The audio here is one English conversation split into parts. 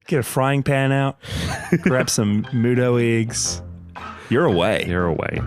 Get a frying pan out, grab some Mudo eggs. You're away. You're away.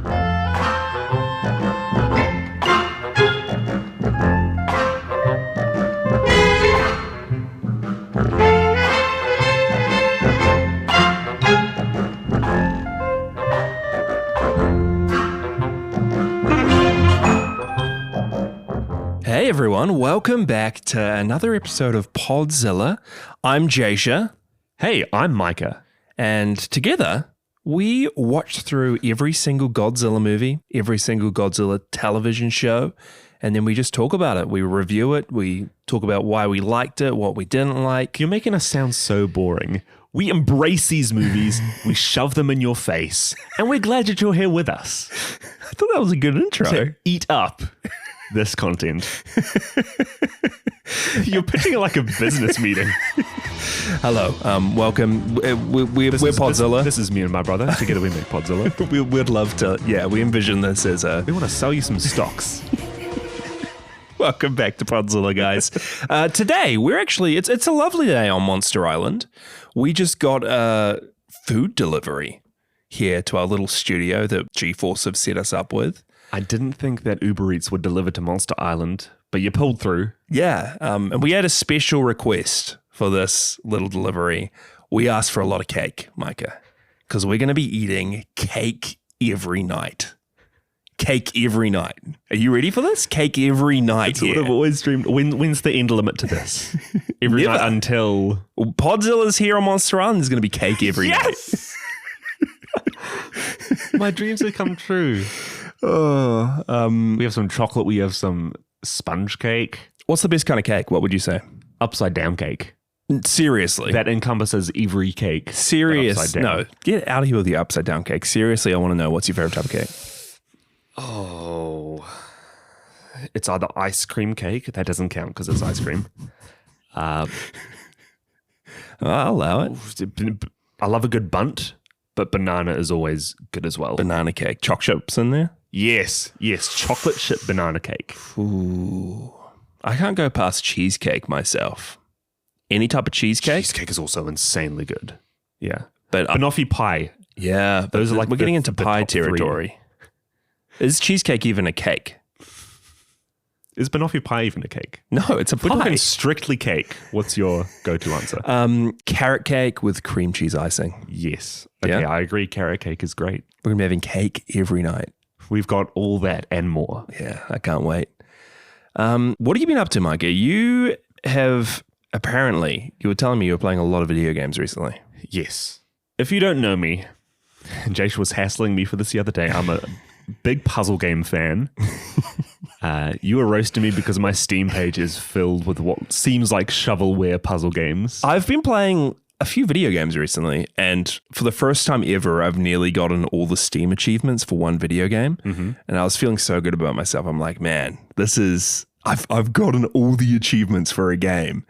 Hey everyone, welcome back to another episode of Podzilla. I'm Jasha. Hey, I'm Micah. And together, we watched through every single Godzilla movie, every single Godzilla television show, and then we just talk about it. We review it, we talk about why we liked it, what we didn't like. You're making us sound so boring. We embrace these movies, we shove them in your face, and we're glad that you're here with us. I thought that was a good intro. So eat up this content. You're pitching it like a business meeting. Hello, welcome. We're Podzilla. This is me and my brother. Together we make Podzilla. We'd love to, we envision this as a... We want to sell you some stocks. Welcome back to Podzilla, guys. Today, it's a lovely day on Monster Island. We just got a food delivery here to our little studio that GeForce have set us up with. I didn't think that Uber Eats would deliver to Monster Island, but you pulled through. Yeah, and we had a special request for this little delivery. We asked for a lot of cake, Micah, because we're going to be eating cake every night. Cake every night. Are you ready for this? Cake every night. It's what I've always dreamed. When's the end limit to this? Every night until... Well, Podzilla's here on Monster Island. There's going to be cake every night. My dreams have come true. We have some chocolate. We have some sponge cake. What's the best kind of cake? What would you say? Upside down cake. Seriously. That encompasses every cake. Serious. No, get out of here with your upside down cake. Seriously, I want to know, what's your favorite type of cake? Oh, it's either ice cream cake. That doesn't count because it's ice cream. I'll allow it. I love a good bunt, but banana is always good as well. Banana cake. Choc chips in there? Yes. Chocolate chip banana cake. Ooh. I can't go past cheesecake myself. Any type of cheesecake? Cheesecake is also insanely good. Yeah. But banoffee pie. Yeah. Those are like we're getting into pie territory. Is cheesecake even a cake? Is banoffee pie even a cake? No, it's a pie. We're talking strictly cake. What's your go-to answer? Carrot cake with cream cheese icing. Yes. Okay, yeah? I agree. Carrot cake is great. We're going to be having cake every night. We've got all that and more. Yeah, I can't wait. What have you been up to, Micah? You have apparently, you were telling me you were playing a lot of video games recently. Yes. If you don't know me, Jash was hassling me for this the other day. I'm a big puzzle game fan. You were roasting me because my Steam page is filled with what seems like shovelware puzzle games. I've been playing a few video games recently, and for the first time ever, I've nearly gotten all the Steam achievements for one video game, and I was feeling so good about myself. I'm like, man, I've gotten all the achievements for a game.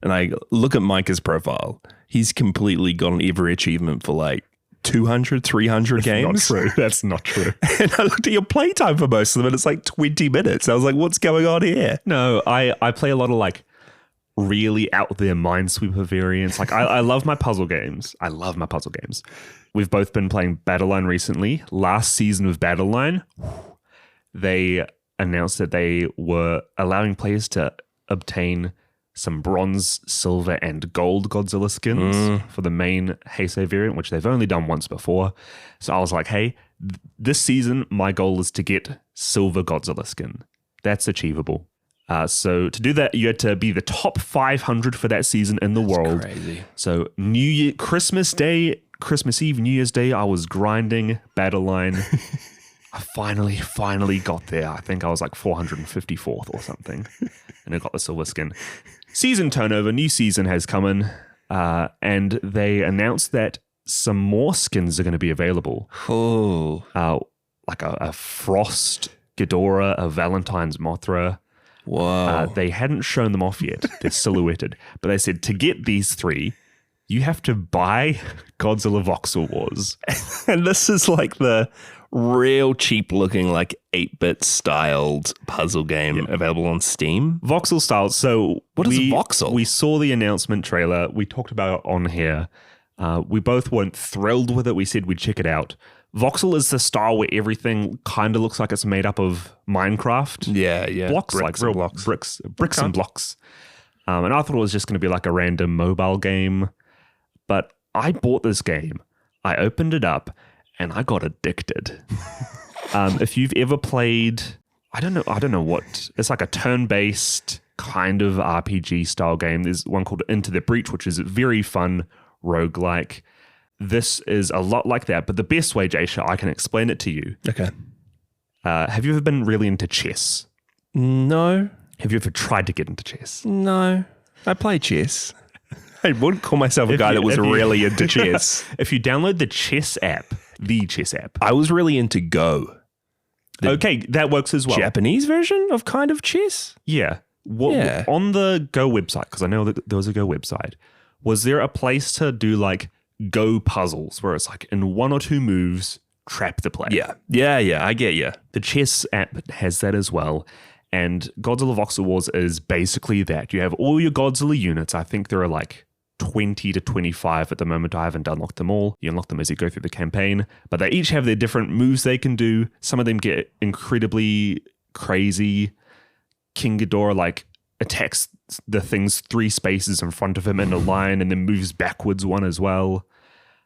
And I look at Micah's profile. He's completely gotten every achievement for like 200, 300 games. Not true. That's not true. And I looked at your playtime for most of them, and it's like 20 minutes. I was like, what's going on here? No, I play a lot of like really out there Minesweeper variants. Like I love my puzzle games. We've both been playing Battleline recently. Last season of Battleline, they announced that they were allowing players to obtain some bronze, silver, and gold Godzilla skins for the main Heisei variant, which they've only done once before. So I was like, hey, this season, my goal is to get silver Godzilla skin. That's achievable. So to do that, you had to be the top 500 for that season in the world. Crazy. So New Year, Christmas Day, Christmas Eve, New Year's Day, I was grinding Battleline. I finally got there. I think I was like 454th or something. And I got the silver skin. Season turnover, new season has come in. And they announced that some more skins are going to be available. Oh. Like a Frost Ghidorah, a Valentine's Mothra. Whoa. They hadn't shown them off yet. They're silhouetted. But they said to get these three, you have to buy Godzilla Voxel Wars. And this is like the real cheap looking, like 8-bit styled puzzle game available on Steam. Voxel style. So what is Voxel? We saw the announcement trailer. We talked about it on here. We both weren't thrilled with it. We said we'd check it out. Voxel is the style where everything kind of looks like it's made up of Minecraft. Yeah. Blocks, Bricks like and real blocks. bricks and blocks. And I thought it was just going to be like a random mobile game. But I bought this game. I opened it up and I got addicted. If you've ever played, I don't know what, it's like a turn-based kind of RPG style game. There's one called Into the Breach, which is very fun, roguelike. This is a lot like that, but the best way, Jaysha, I can explain it to you. Okay. Have you ever been really into chess? No. Have you ever tried to get into chess? No. I play chess. I wouldn't call myself a guy that was really into chess. If you download the chess app, I was really into Go. Okay, that works as well. Japanese version of kind of chess? Yeah. On the Go website, because I know that there was a Go website, was there a place to do like Go puzzles where it's like in 1 or 2 moves, trap the player? Yeah, I get you. The chess app has that as well. And Godzilla Voxel Wars is basically that. You have all your Godzilla units. I think there are like 20 to 25 at the moment. I haven't unlocked them all. You unlock them as you go through the campaign. But they each have their different moves they can do. Some of them get incredibly crazy. King Ghidorah like attacks the things 3 spaces in front of him in a line and then moves backwards 1 as well.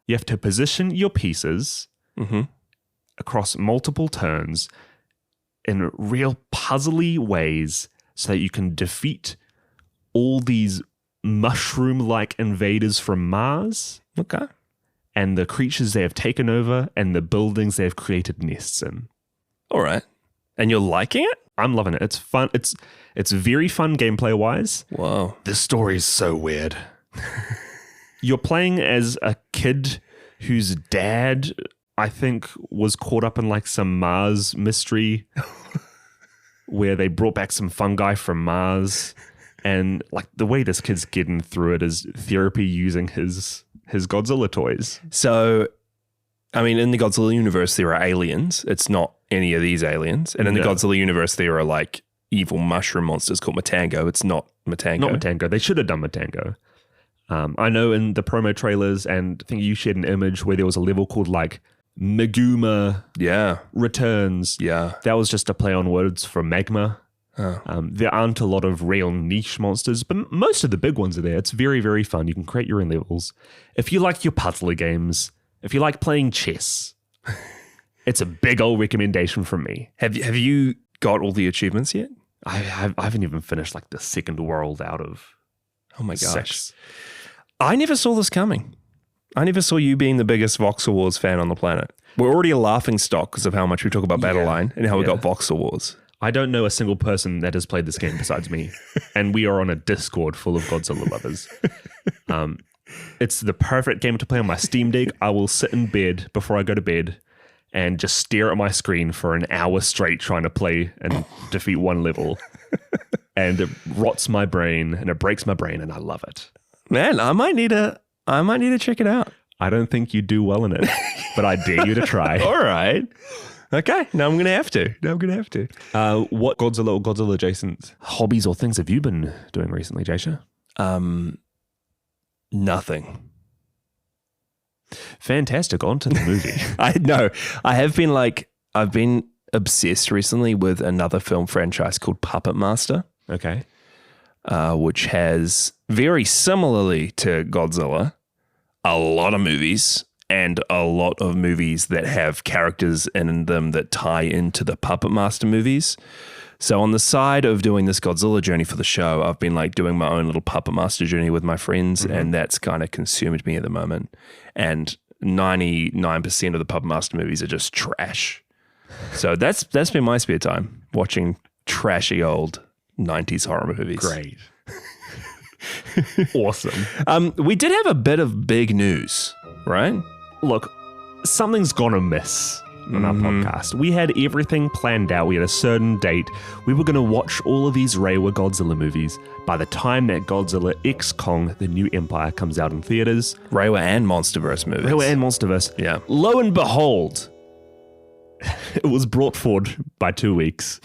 You have to position your pieces across multiple turns in real puzzly ways so that you can defeat all these mushroom-like invaders from Mars. Okay. And the creatures they have taken over and the buildings they have created nests in. All right. And you're liking it? I'm loving it. It's fun. It's very fun gameplay-wise. Whoa. The story is so weird. You're playing as a kid whose dad, I think, was caught up in like some Mars mystery where they brought back some fungi from Mars. And like the way this kid's getting through it is therapy using his Godzilla toys. So, I mean, in the Godzilla universe, there are aliens. It's not any of these aliens. And in the Godzilla universe, there are like evil mushroom monsters called Matango. It's not Matango. Not Matango. They should have done Matango. I know in the promo trailers, and I think you shared an image where there was a level called like Maguma Returns. Yeah. That was just a play on words for magma. Oh. There aren't a lot of real niche monsters, but most of the big ones are there. It's very, very fun. You can create your own levels. If you like your puzzler games, if you like playing chess, it's a big old recommendation from me. Have you got all the achievements yet? I haven't even finished like the second world out of Oh my gosh. 6. I never saw this coming. I never saw you being the biggest Voxel Wars fan on the planet. We're already a laughing stock because of how much we talk about Battle Line and how we got Voxel Wars. I don't know a single person that has played this game besides me. And we are on a Discord full of Godzilla lovers. It's the perfect game to play on my Steam Deck. I will sit in bed before I go to bed and just stare at my screen for an hour straight trying to play and defeat one level. And it rots my brain and it breaks my brain and I love it. Man, I might need to check it out. I don't think you do well in it, but I dare you to try. All right. Okay. Now I'm going to have to. What Godzilla or Godzilla adjacent hobbies or things have you been doing recently, Jaysha? Nothing. Fantastic. On to the movie. I know. I've been obsessed recently with another film franchise called Puppet Master. Okay. Which has very similarly to Godzilla, a lot of movies and a lot of movies that have characters in them that tie into the Puppet Master movies. So on the side of doing this Godzilla journey for the show, I've been like doing my own little Puppet Master journey with my friends, and that's kind of consumed me at the moment. And 99% of the Puppet Master movies are just trash. So that's been my spare time, watching trashy old 90s horror movies. Great. Awesome. We did have a bit of big news, right? Look, something's gonna miss on our podcast. We had everything planned out. We had a certain date. We were going to watch all of these Reiwa Godzilla movies by the time that Godzilla X Kong, The New Empire, comes out in theaters. Reiwa and Monsterverse movies. Reiwa and Monsterverse. Yeah. Lo and behold, It was brought forward by 2 weeks.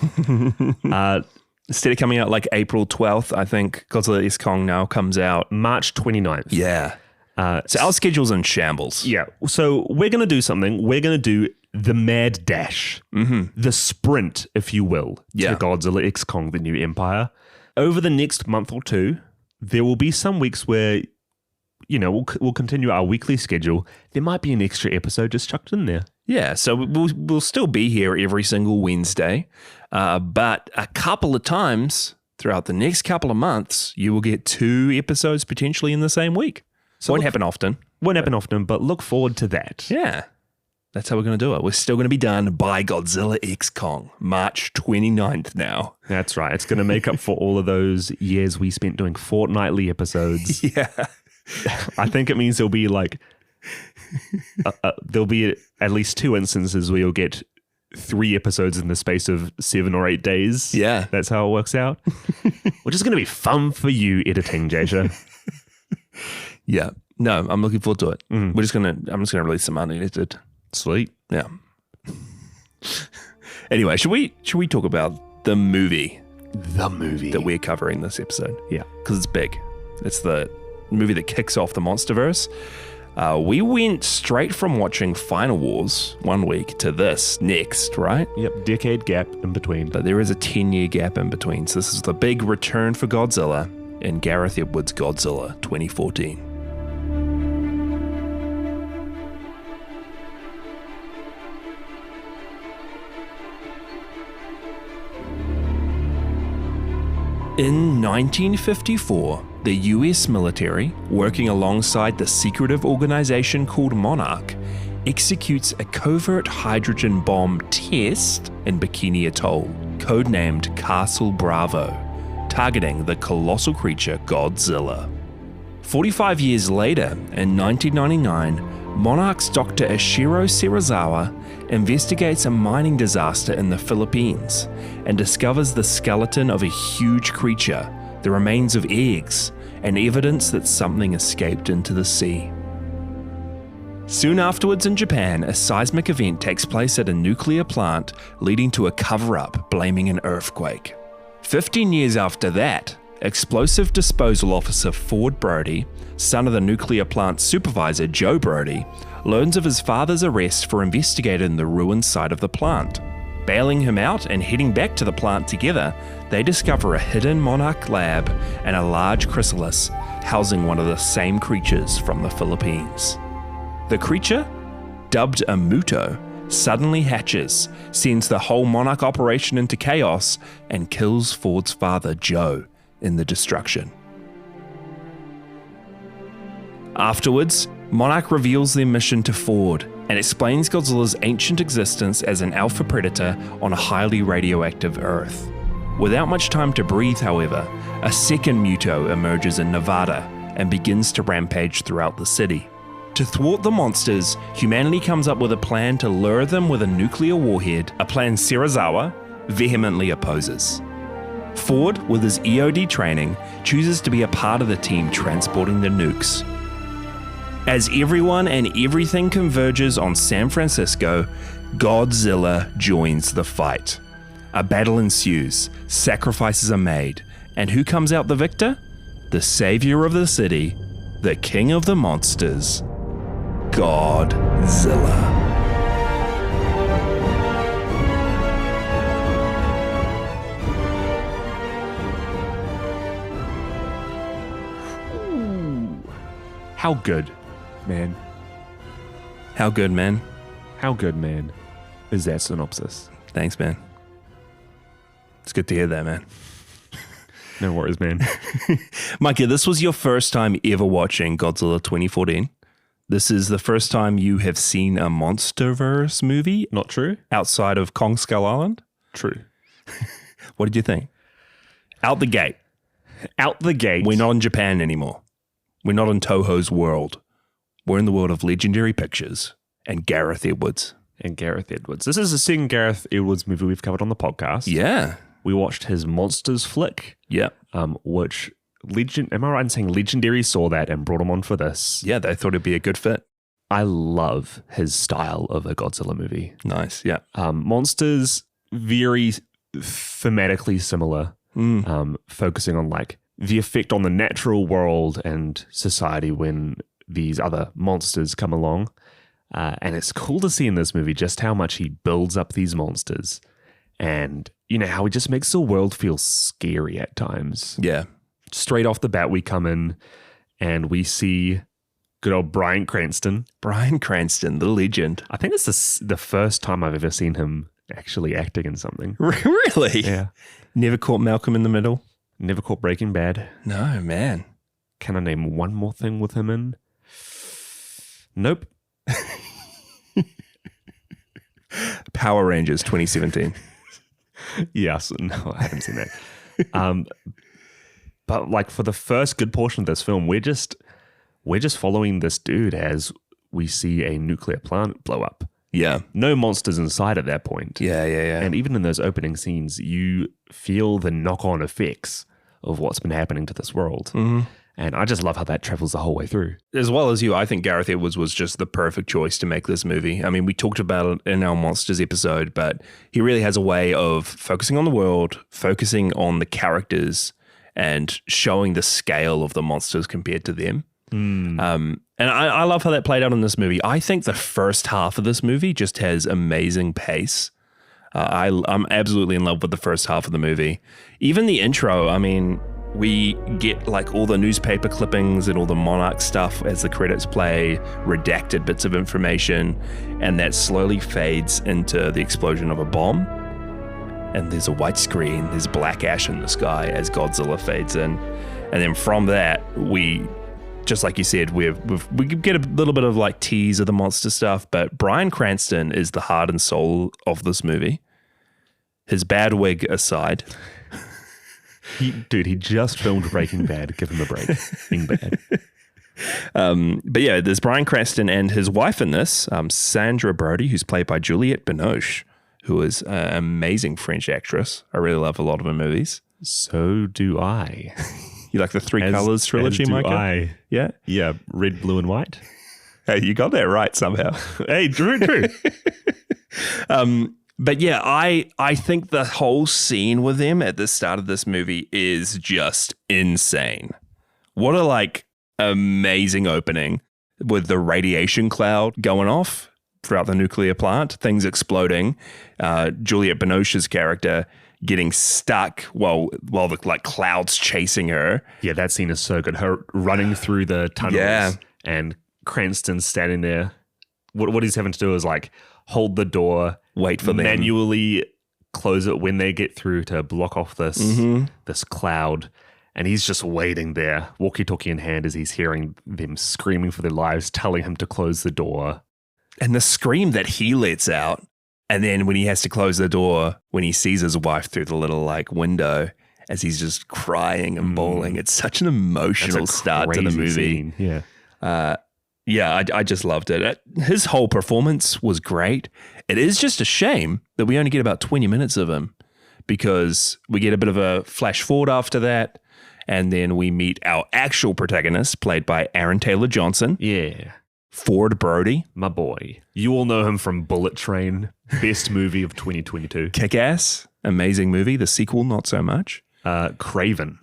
Instead of coming out like April 12th, I think Godzilla X Kong now comes out March 29th. Yeah. So our schedule's in shambles. Yeah. So we're going to do something. We're going to do the mad dash, the sprint, if you will, to Godzilla X Kong, The New Empire. Over the next month or two, there will be some weeks where, we'll continue our weekly schedule. There might be an extra episode just chucked in there. Yeah, so we'll still be here every single Wednesday, but a couple of times throughout the next couple of months, you will get 2 episodes potentially in the same week. So won't happen often. But look forward to that. Yeah, that's how we're going to do it. We're still going to be done by Godzilla X Kong, March 29th now. That's right. It's going to make up for all of those years we spent doing fortnightly episodes. Yeah. I think it means there'll be there'll be at least 2 instances where you'll get 3 episodes in the space of 7 or 8 days. Yeah. That's how it works out. Which is going to be fun for you editing, Jasha. Yeah. No, I'm looking forward to it. I'm just gonna release some unedited. Sweet. Yeah. Anyway, should we talk about the movie? The movie that we're covering this episode. Yeah. Because it's big. It's the movie that kicks off the Monsterverse. We went straight from watching Final Wars one week to this next, right? Yep, decade gap in between. But there is a 10-year gap in between. So this is the big return for Godzilla in Gareth Edwards' Godzilla 2014. In 1954, the US military, working alongside the secretive organization called Monarch, executes a covert hydrogen bomb test in Bikini Atoll, codenamed Castle Bravo, targeting the colossal creature Godzilla. 45 years later, in 1999, Monarch's Dr. Ishiro Serizawa investigates a mining disaster in the Philippines and discovers the skeleton of a huge creature, the remains of eggs, and evidence that something escaped into the sea. Soon afterwards in Japan, a seismic event takes place at a nuclear plant, leading to a cover-up blaming an earthquake. 15 years after that, explosive disposal officer Ford Brody, son of the nuclear plant supervisor Joe Brody, learns of his father's arrest for investigating the ruined site of the plant. Bailing him out and heading back to the plant together, they discover a hidden Monarch lab and a large chrysalis housing one of the same creatures from the Philippines. The creature, dubbed a Muto, suddenly hatches, sends the whole Monarch operation into chaos, and kills Ford's father Joe in the destruction. Afterwards, Monarch reveals their mission to Ford and explains Godzilla's ancient existence as an alpha predator on a highly radioactive Earth. Without much time to breathe, however, a second Muto emerges in Nevada and begins to rampage throughout the city. To thwart the monsters, humanity comes up with a plan to lure them with a nuclear warhead, a plan Serizawa vehemently opposes. Ford, with his EOD training, chooses to be a part of the team transporting the nukes. As everyone and everything converges on San Francisco, Godzilla joins the fight. A battle ensues, sacrifices are made, and who comes out the victor? The savior of the city, the king of the monsters, Godzilla. How good, man? How good, man? How good, man, is that synopsis? Thanks, man. It's good to hear that, man. No worries, man. Mikey, this was your first time ever watching Godzilla 2014. This is the first time you have seen a Monsterverse movie. Not true. Outside of Kong Skull Island. True. What did you think? Out the gate. Out the gate. We're not in Japan anymore. We're not in Toho's world. We're in the world of Legendary Pictures and Gareth Edwards. This is the second Gareth Edwards movie we've covered on the podcast. Yeah. We watched his Monsters flick. Yeah. Which, am I right in saying Legendary saw that and brought him on for this? Yeah, they thought it'd be a good fit. I love his style of a Godzilla movie. Nice. Yeah. Monsters, very thematically similar, focusing on like the effect on the natural world and society when these other monsters come along. And it's cool to see in this movie just how much he builds up these monsters and, you know, how he just makes the world feel scary at times. Yeah. Straight off the bat, we come in and we see good old Bryan Cranston. Bryan Cranston, the legend. I think it's the first time I've ever seen him actually acting in something. Really? Yeah. Never caught Malcolm in the Middle? Never caught Breaking Bad. No, man. Can I name one more thing with him in? Nope. Power Rangers 2017. Yes. No, I haven't seen that. But like for the first good portion of this film, we're just following this dude as we see a nuclear plant blow up. Yeah. No monsters inside at that point. Yeah. And even in those opening scenes, you feel the knock-on effects of what's been happening to this world. Mm-hmm. And I just love how that travels the whole way through. As well as you, I think Gareth Edwards was just the perfect choice to make this movie. I mean, we talked about it in our Monsters episode, but he really has a way of focusing on the world, focusing on the characters, and showing the scale of the monsters compared to them. And I love how that played out in this movie. I think the first half of this movie just has amazing pace. I'm absolutely in love with the first half of the movie. Even the intro, I mean, we get like all the newspaper clippings and all the Monarch stuff as the credits play, redacted bits of information, and that slowly fades into the explosion of a bomb. And there's a white screen, there's black ash in the sky as Godzilla fades in. And then from that, we, just like you said, we get a little bit of like tease of the monster stuff, but Bryan Cranston is the heart and soul of this movie. His bad wig aside. He just filmed Breaking Bad. Give him a break. Being bad. But yeah, there's Bryan Cranston and his wife in this, Sandra Brody, who's played by Juliette Binoche, who is an amazing French actress. I really love a lot of her movies. So do I. You like the Three Colors trilogy, Micah? Yeah? Yeah, red, blue, and white. Hey, you got that right somehow. Hey, true. But yeah, I think the whole scene with him at the start of this movie is just insane. What a like amazing opening with the radiation cloud going off throughout the nuclear plant, things exploding, Juliette Binoche's character getting stuck while the like clouds chasing her. Yeah, that scene is so good. Her running through the tunnels and Cranston standing there. What he's having to do is like hold the door, wait for them, manually close it when they get through to block off this cloud. And he's just waiting there, walkie-talkie in hand, as he's hearing them screaming for their lives, telling him to close the door. And the scream that he lets out, and then when he has to close the door, when he sees his wife through the little like window, as he's just crying and bawling, it's such an emotional start to the movie. Scene. Yeah. I just loved it. His whole performance was great. It is just a shame that we only get about 20 minutes of him, because we get a bit of a flash forward after that, and then we meet our actual protagonist, played by Aaron Taylor-Johnson. Yeah. Ford Brody. My boy. You all know him from Bullet Train, best movie of 2022. Kick-Ass, amazing movie. The sequel, not so much. Craven.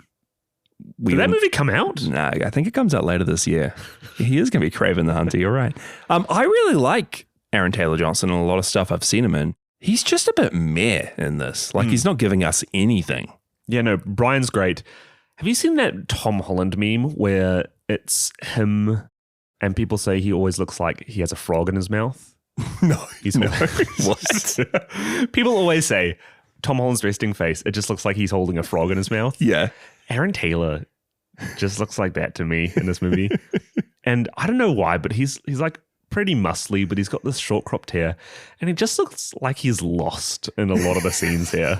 Did that movie come out? No, I think it comes out later this year. He is going to be Craven the Hunter, you're right. I really like Aaron Taylor-Johnson and a lot of stuff I've seen him in. He's just a bit meh in this. Like, he's not giving us anything. Yeah, no, Brian's great. Have you seen that Tom Holland meme where it's him and people say he always looks like he has a frog in his mouth? No. He's what? People always say Tom Holland's resting face, it just looks like he's holding a frog in his mouth. Yeah. Aaron Taylor just looks like that to me in this movie. And I don't know why, but he's like pretty muscly, but he's got this short cropped hair, and he just looks like he's lost in a lot of the scenes here.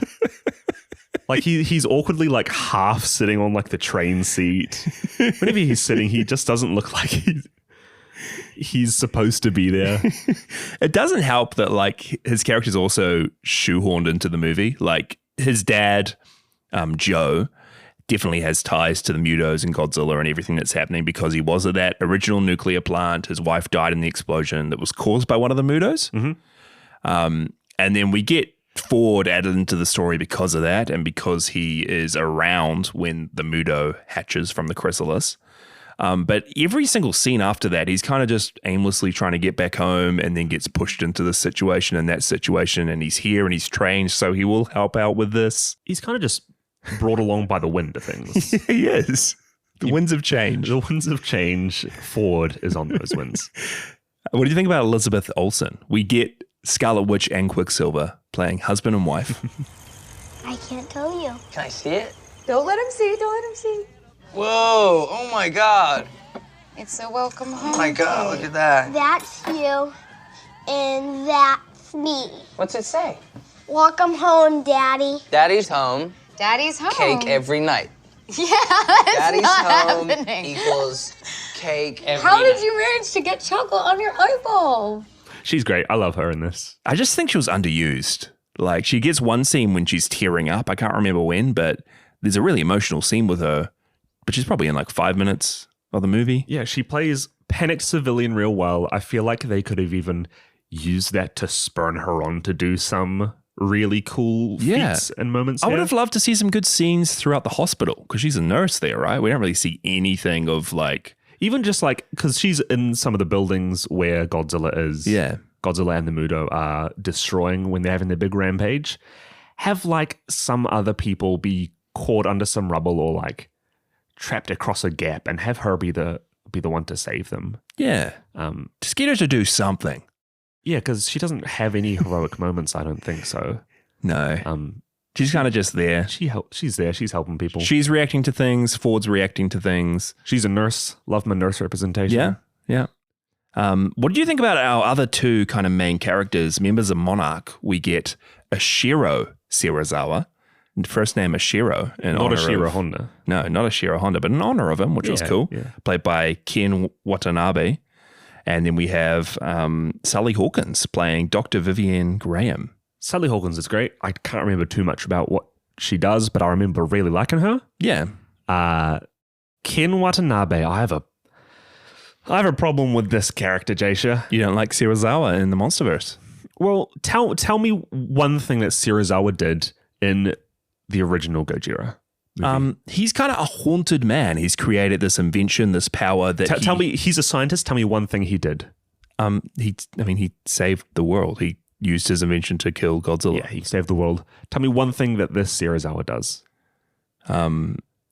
Like he's awkwardly like half sitting on like the train seat. Whenever he's sitting, he just doesn't look like he's supposed to be there. It doesn't help that like his character's also shoehorned into the movie. Like his dad, Joe, definitely has ties to the Mutos and Godzilla and everything that's happening because he was at that original nuclear plant. His wife died in the explosion that was caused by one of the Mutos. And then we get Ford added into the story because of that and because he is around when the Muto hatches from the chrysalis. But every single scene after that, he's kind of just aimlessly trying to get back home and then gets pushed into this situation and that situation. And he's here and he's trained, so he will help out with this. He's kind of just brought along by the wind of things. He is. The winds of change. The winds of change. Ford is on those winds. What do you think about Elizabeth Olsen? We get Scarlet Witch and Quicksilver playing husband and wife. I can't tell you. Can I see it? Don't let him see. Don't let him see. Whoa, oh my God. It's a welcome home. Oh my God, look at that. That's you, and that's me. What's it say? Welcome home, Daddy. Daddy's home, Daddy's home. cake every night. Yeah, that's Daddy's not home happening. equals cake every How night. did you manage to get chocolate on your eyeball? She's great. I love her in this. I just think she was underused. Like, she gets one scene when she's tearing up. I can't remember when, but there's a really emotional scene with her. But she's probably in like 5 minutes of the movie. Yeah, she plays panicked civilian real well. I feel like they could have even used that to spurn her on to do some really cool feats and moments. I would have loved to see some good scenes throughout the hospital because she's a nurse there, right? We don't really see anything of like... Even just like, because she's in some of the buildings where Godzilla is. Yeah. Godzilla and the Muto are destroying when they're having their big rampage. Have like some other people be caught under some rubble or like trapped across a gap and have her be the one to save them. Yeah. Just get her to do something. Yeah, because she doesn't have any heroic moments, I don't think so. No. She's kind of just there. She's there. She's helping people. She's reacting to things. Ford's reacting to things. She's a nurse. Love my nurse representation. Yeah, yeah. What do you think about our other two kind of main characters, members of Monarch? We get Ashiro Serizawa, first name Ashiro. Not Ashiro Honda. No, not Ashiro Honda, but in honor of him, which was cool. Yeah. Played by Ken Watanabe. And then we have Sally Hawkins playing Dr. Vivian Graham. Sally Hawkins is great. I can't remember too much about what she does, but I remember really liking her. Yeah. Ken Watanabe, I have a problem with this character, Jasha. You don't like Serizawa in the Monsterverse? Well, tell me one thing that Serizawa did in the original Gojira movie. He's kind of a haunted man. He's created this invention, this power that tell me, he's a scientist. Tell me one thing he did. He saved the world. He used his invention to kill Godzilla. Yeah, he saved the world. Tell me one thing that this Serizawa does.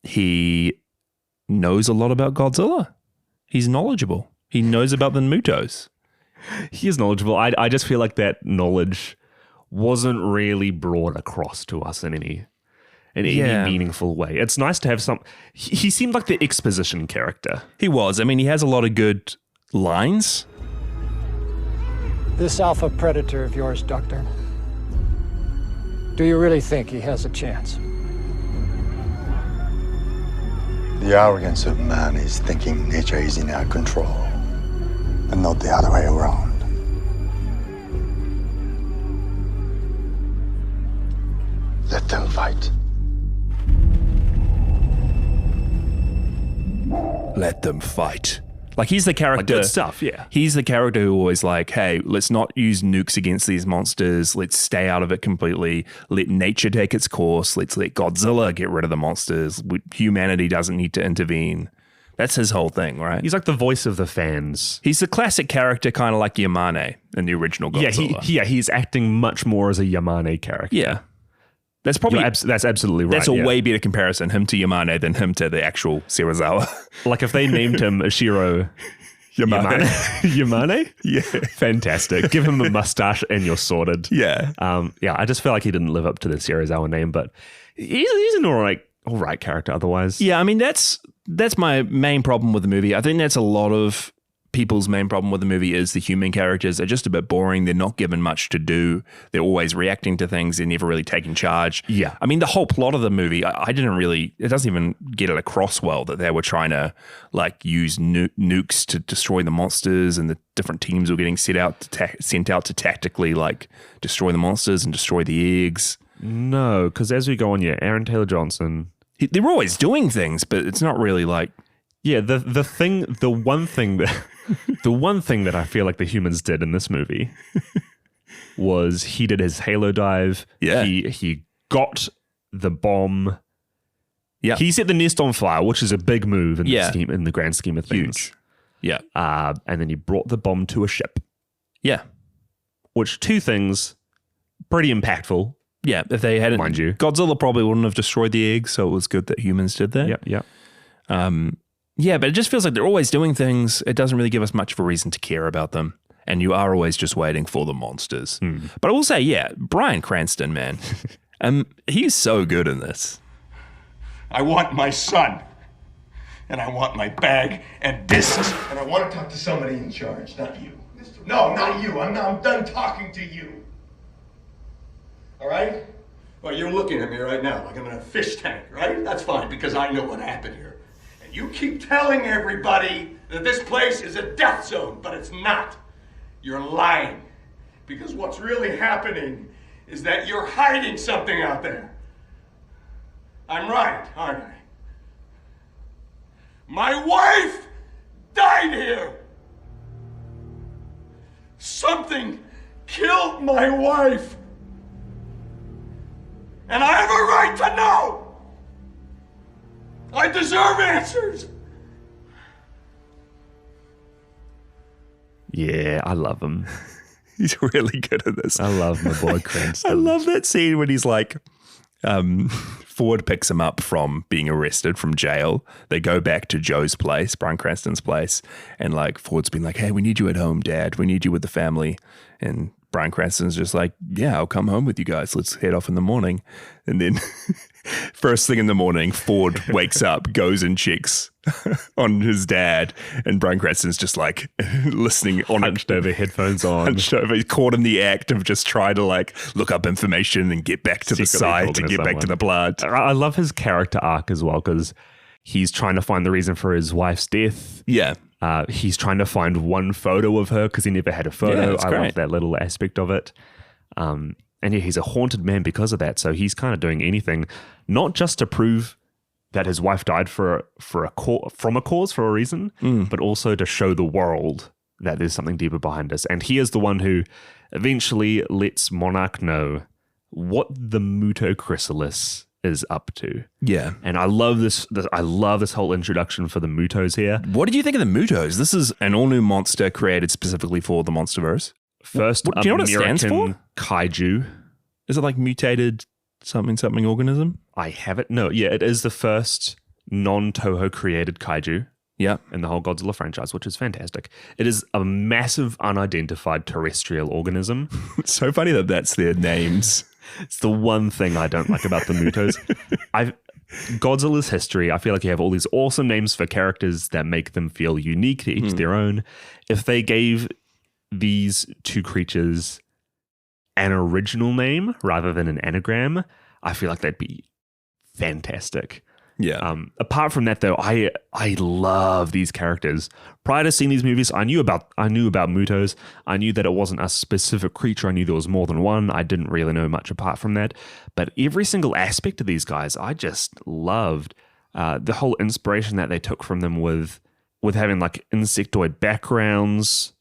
He knows a lot about Godzilla. He's knowledgeable. He knows about the Mutos. He is knowledgeable. I just feel like that knowledge wasn't really brought across to us in any meaningful way. It's nice to have some... He seemed like the exposition character. He was. I mean, he has a lot of good lines. This alpha predator of yours, Doctor, do you really think he has a chance? The arrogance of man is thinking nature is in our control, and not the other way around. Let them fight. Let them fight. Like, he's the character. Good stuff, yeah. He's the character who always like, hey, let's not use nukes against these monsters. Let's stay out of it completely. Let nature take its course. Let's let Godzilla get rid of the monsters. Humanity doesn't need to intervene. That's his whole thing, right? He's like the voice of the fans. He's the classic character, kind of like Yamane in the original Godzilla. He's acting much more as a Yamane character. Yeah. That's probably... that's absolutely right. That's a way better comparison, him to Yamane, than him to the actual Serizawa. Like if they named him Ashiro Yamane. Yamane? Yeah. Fantastic. Give him a mustache and you're sorted. Yeah. I just feel like he didn't live up to the Serizawa name, but he's an all right character otherwise. Yeah, I mean, that's my main problem with the movie. I think that's a lot of people's main problem with the movie is the human characters are just a bit boring. They're not given much to do. They're always reacting to things. They're never really taking charge. Yeah. I mean, the whole plot of the movie, I didn't really, it doesn't even get it across well that they were trying to like use nukes to destroy the monsters, and the different teams were getting sent out to tactically like destroy the monsters and destroy the eggs. No, because as we go on, Aaron Taylor Johnson They're always doing things, but it's not really like Yeah, the one thing that I feel like the humans did in this movie was he did his Halo dive. Yeah. He got the bomb. Yeah. He set the nest on fire, which is a big move in, Yeah. in the grand scheme of things. huge. Yeah. And then he brought the bomb to a ship, Yeah. which two things pretty impactful. Yeah. If they hadn't, Mind you. Godzilla probably wouldn't have destroyed the egg, so it was good that humans did that. Yep. Yeah, but it just feels like they're always doing things. It doesn't really give us much of a reason to care about them. And you are always just waiting for the monsters. But I will say, yeah, Bryan Cranston, man. He's so good in this. I want my son. And I want my bag and discs. And I want to talk to somebody in charge, not you. No, not you. I'm done talking to you. All right? Well, you're looking at me right now like I'm in a fish tank, right? That's fine, because I know what happened here. And you keep telling everybody that this place is a death zone, but it's not. You're lying. Because what's really happening is that you're hiding something out there. I'm right, aren't I? My wife died here. Something killed my wife. And I have a right to know. I deserve answers. Yeah, I love him. He's really good at this. I love my boy Cranston. I love that scene when he's like, Ford picks him up from being arrested from jail. They go back to Joe's place, Bryan Cranston's place, and like Ford's been like, hey, we need you at home, Dad. We need you with the family. And Bryan Cranston's just like, yeah, I'll come home with you guys. Let's head off in the morning. And then first thing in the morning, Ford wakes up, goes and checks on his dad, and Bryan Cranston's just like listening on Hunched over, headphones on. Hunched over. He's caught in the act of just trying to like look up information and get back to the Secretly site talking to to get back to the blood. I love his character arc as well, because he's trying to find the reason for his wife's death. Yeah. He's trying to find one photo of her because he never had a photo. Yeah, that's I great. love that little aspect of it. And yeah, he's a haunted man because of that. So he's kind of doing anything, not just to prove that his wife died from a cause for a reason, but also to show the world that there's something deeper behind us. And he is the one who eventually lets Monarch know what the Muto Chrysalis is up to. Yeah. And I love this. I love this whole introduction for the Mutos here. What did you think of the Mutos? This is an all-new monster created specifically for the Monsterverse. First, do you know what it stands American for? kaiju. Is it like mutated something organism? I have it. No, yeah, it is the first non-Toho created kaiju Yeah. in the whole Godzilla franchise, which is fantastic. It is a massive unidentified terrestrial organism. It's so funny that that's their names. It's the one thing I don't like about the Mutos. Godzilla's history, I feel like you have all these awesome names for characters that make them feel unique, to each their own. If they gave these two creatures an original name rather than an anagram, I feel like that'd be fantastic. Yeah. Apart from that, though, I love these characters. Prior to seeing these movies, I knew about Mutos. I knew that it wasn't a specific creature. I knew there was more than one. I didn't really know much apart from that. But every single aspect of these guys, I just loved. The whole inspiration that they took from them with having like insectoid backgrounds.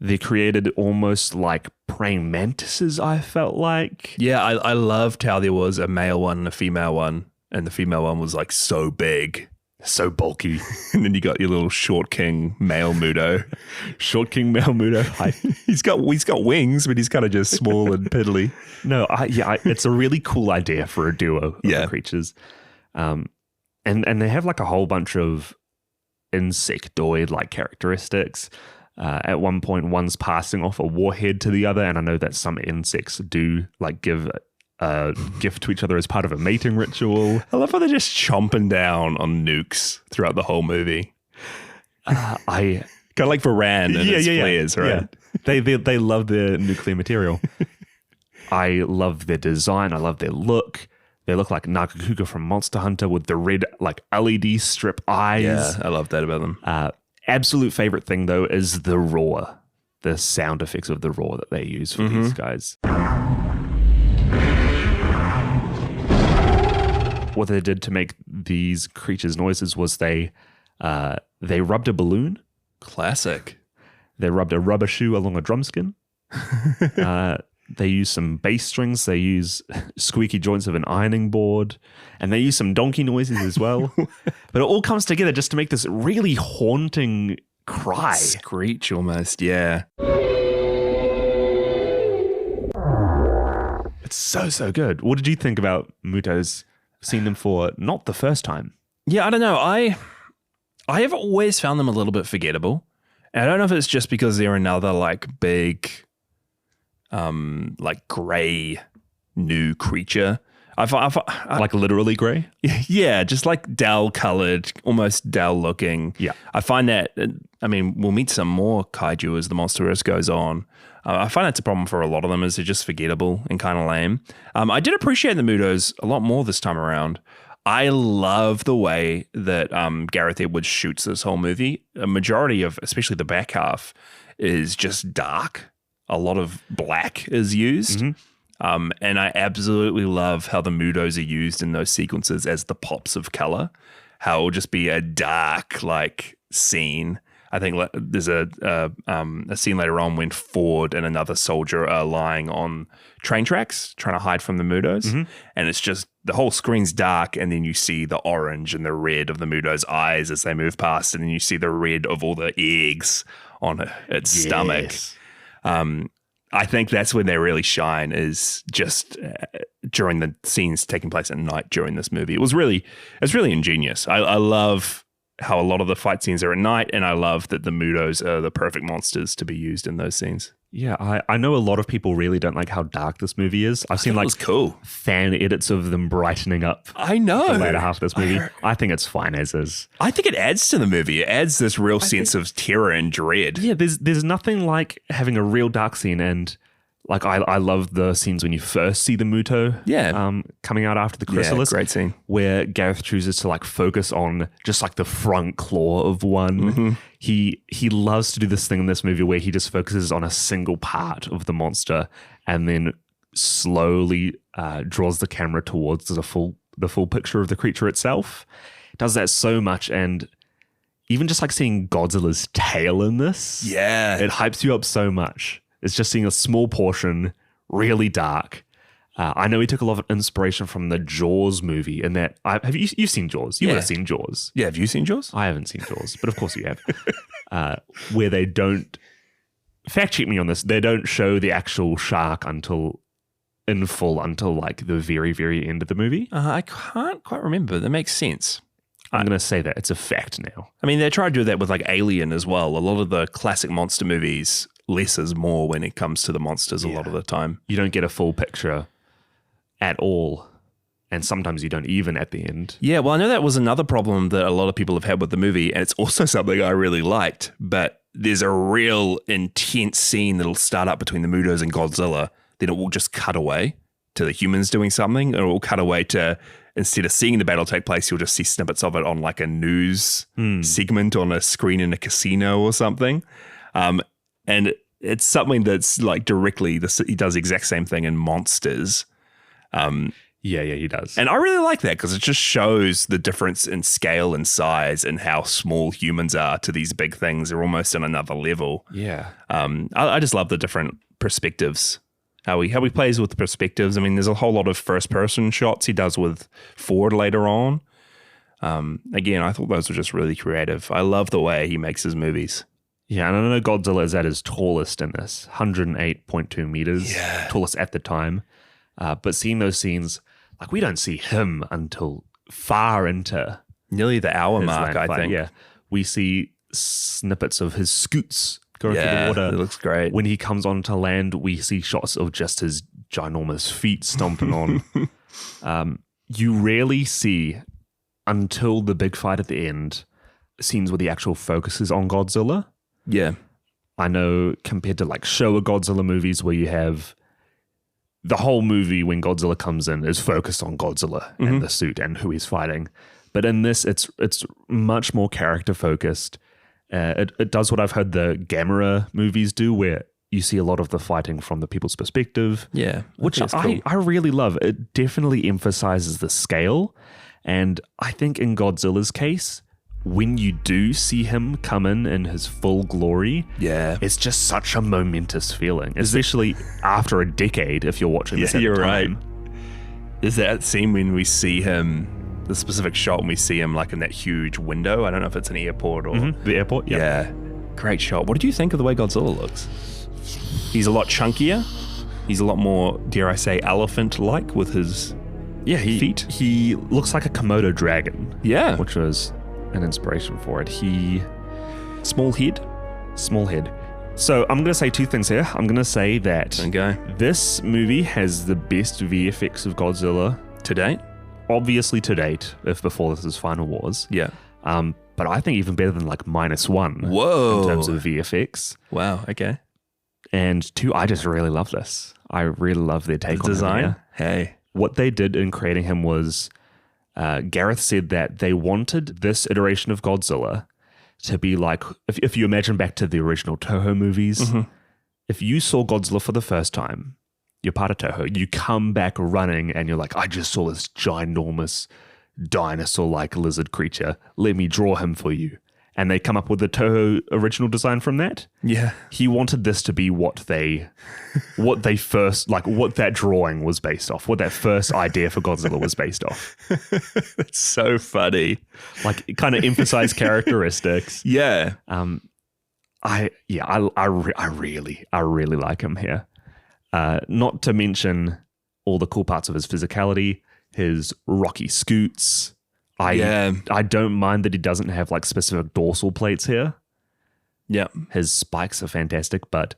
They created almost like praying mantises, I felt like. Yeah, I loved how there was a male one and a female one. And the female one was like so big, So bulky. and then you got your little short king male Muto. Short King Male Muto. He's got wings, but he's kind of just small and piddly. No, it's a really cool idea for a duo of creatures. And they have like a whole bunch of insectoid-like characteristics. At one point, one's passing off a warhead to the other, and I know that some insects do like give a gift to each other as part of a mating ritual. I love how they're just chomping down on nukes throughout the whole movie. Kind of like Varan and his flares, right? Yeah. They love their nuclear material. I love their design. I love their look. They look like Nagakuga from Monster Hunter with the red like LED strip eyes. Yeah, I love that about them. Absolute favorite thing though is the roar, the sound effects of the roar that they use for these guys. what they did to make these creatures' noises was they rubbed a balloon. Classic. They rubbed a rubber shoe along a drum skin. They use some bass strings. They use squeaky joints of an ironing board. And they use some donkey noises as well. But it all comes together just to make this really haunting cry. Screech almost, yeah. It's so good. What did you think about Mutos? Seen them for not the first time. Yeah, I don't know. I have always found them a little bit forgettable. And I don't know if it's just because they're another like big, like gray new creature. Like literally grey? Yeah, just like dull colored, almost dull looking. Yeah. I find that, I mean, we'll meet some more kaiju as the Monsterverse goes on. I find that's a problem for a lot of them is they're just forgettable and kind of lame. I did appreciate the Mutos a lot more this time around. I love the way that Gareth Edwards shoots this whole movie. A majority of, especially the back half, is just dark. A lot of black is used. Mm-hmm. And I absolutely love how the Mutos are used in those sequences as the pops of color. How it'll just be a dark like scene. I think there's a scene later on when Ford and another soldier are lying on train tracks trying to hide from the Mutos. Mm-hmm. And it's just the whole screen's dark, and then you see the orange and the red of the Mutos' eyes as they move past, and then you see the red of all the eggs on its stomach. I think that's when they really shine, is just during the scenes taking place at night during this movie. It's really ingenious. I love how a lot of the fight scenes are at night, and I love that the Mutos are the perfect monsters to be used in those scenes. Yeah, I know a lot of people really don't like how dark this movie is. I've seen like cool fan edits of them brightening up. I know. The later half of this movie. I think it's fine as is. I think it adds to the movie. It adds this real sense of terror and dread. Yeah, there's nothing like having a real dark scene, and like I love the scenes when you first see the Muto coming out after the chrysalis. Yeah, great scene. Where Gareth chooses to like focus on just like the front claw of one. Mm-hmm. He loves to do this thing in this movie where he just focuses on a single part of the monster and then slowly draws the camera towards the full picture of the creature itself. It does that so much, and even just like seeing Godzilla's tail in this, it hypes you up so much. It's just seeing a small portion, really dark. I know he took a lot of inspiration from the Jaws movie. In that, you've seen Jaws? You would have seen Jaws. Yeah, have you seen Jaws? I haven't seen Jaws, but of course you have. Where they don't, fact check me on this, they don't show the actual shark until like the very, very end of the movie. I can't quite remember. That makes sense. I'm going to say that it's a fact now. I mean, they try to do that with like Alien as well. A lot of the classic monster movies, less is more when it comes to the monsters a lot of the time. You don't get a full picture at all. And sometimes you don't even at the end. Yeah, well, I know that was another problem that a lot of people have had with the movie. And it's also something I really liked. But there's a real intense scene that'll start up between the Mutos and Godzilla. Then it will just cut away to the humans doing something. Or it will cut away to, instead of seeing the battle take place, you'll just see snippets of it on like a news segment on a screen in a casino or something. And it's something that's like directly, he does the exact same thing in Monsters. Yeah, he does. And I really like that because it just shows the difference in scale and size and how small humans are to these big things. They're almost on another level. Yeah. I just love the different perspectives. How he plays with the perspectives. I mean, there's a whole lot of first-person shots he does with Ford later on. Again, I thought those were just really creative. I love the way he makes his movies. Yeah, and I know Godzilla is at his tallest in this, 108.2 meters, tallest at the time. But seeing those scenes, like we don't see him until far into nearly the hour mark, I think. Yeah, we see snippets of his scoots going through the water. It looks great. When he comes onto land, we see shots of just his ginormous feet stomping on. You rarely see, until the big fight at the end, scenes where the actual focus is on Godzilla. Yeah. I know compared to like Showa Godzilla movies where you have the whole movie when Godzilla comes in is focused on Godzilla and the suit and who he's fighting. But in this, it's much more character focused. It does what I've heard the Gamera movies do, where you see a lot of the fighting from the people's perspective. Yeah. Which I really love. It definitely emphasizes the scale. And I think in Godzilla's case, when you do see him come in his full glory, Yeah. it's just such a momentous feeling, especially after a decade if you're watching this at you're the right. time. There's that scene when we see him, the specific shot when we see him like in that huge window. I don't know if it's an airport or... The airport? Yep. Yeah. Great shot. What did you think of the way Godzilla looks? He's a lot chunkier. He's a lot more, dare I say, elephant-like with his feet. He looks like a Komodo dragon. Yeah. Which was an inspiration for it. Small head. Small head. So I'm going to say two things here. I'm going to say that Okay. this movie has the best VFX of Godzilla, To date? obviously to date, if before this is Final Wars. Yeah. But I think even better than like -1 Whoa. in terms of VFX. Wow. Okay. And two, I just really love this. I really love their take The on design? him here. Hey. What they did in creating him was Gareth said that they wanted this iteration of Godzilla to be like, if you imagine back to the original Toho movies, if you saw Godzilla for the first time, you're part of Toho, you come back running and you're like, I just saw this ginormous dinosaur-like lizard creature. Let me draw him for you. And they come up with the Toho original design from that. Yeah. He wanted this to be what they first, like what that drawing was based off, what that first idea for Godzilla was based off. It's so funny. Like it kind of emphasize characteristics. Yeah. I really like him here. Not to mention all the cool parts of his physicality, his rocky scoots. I don't mind that he doesn't have like specific dorsal plates here. Yeah. His spikes are fantastic, but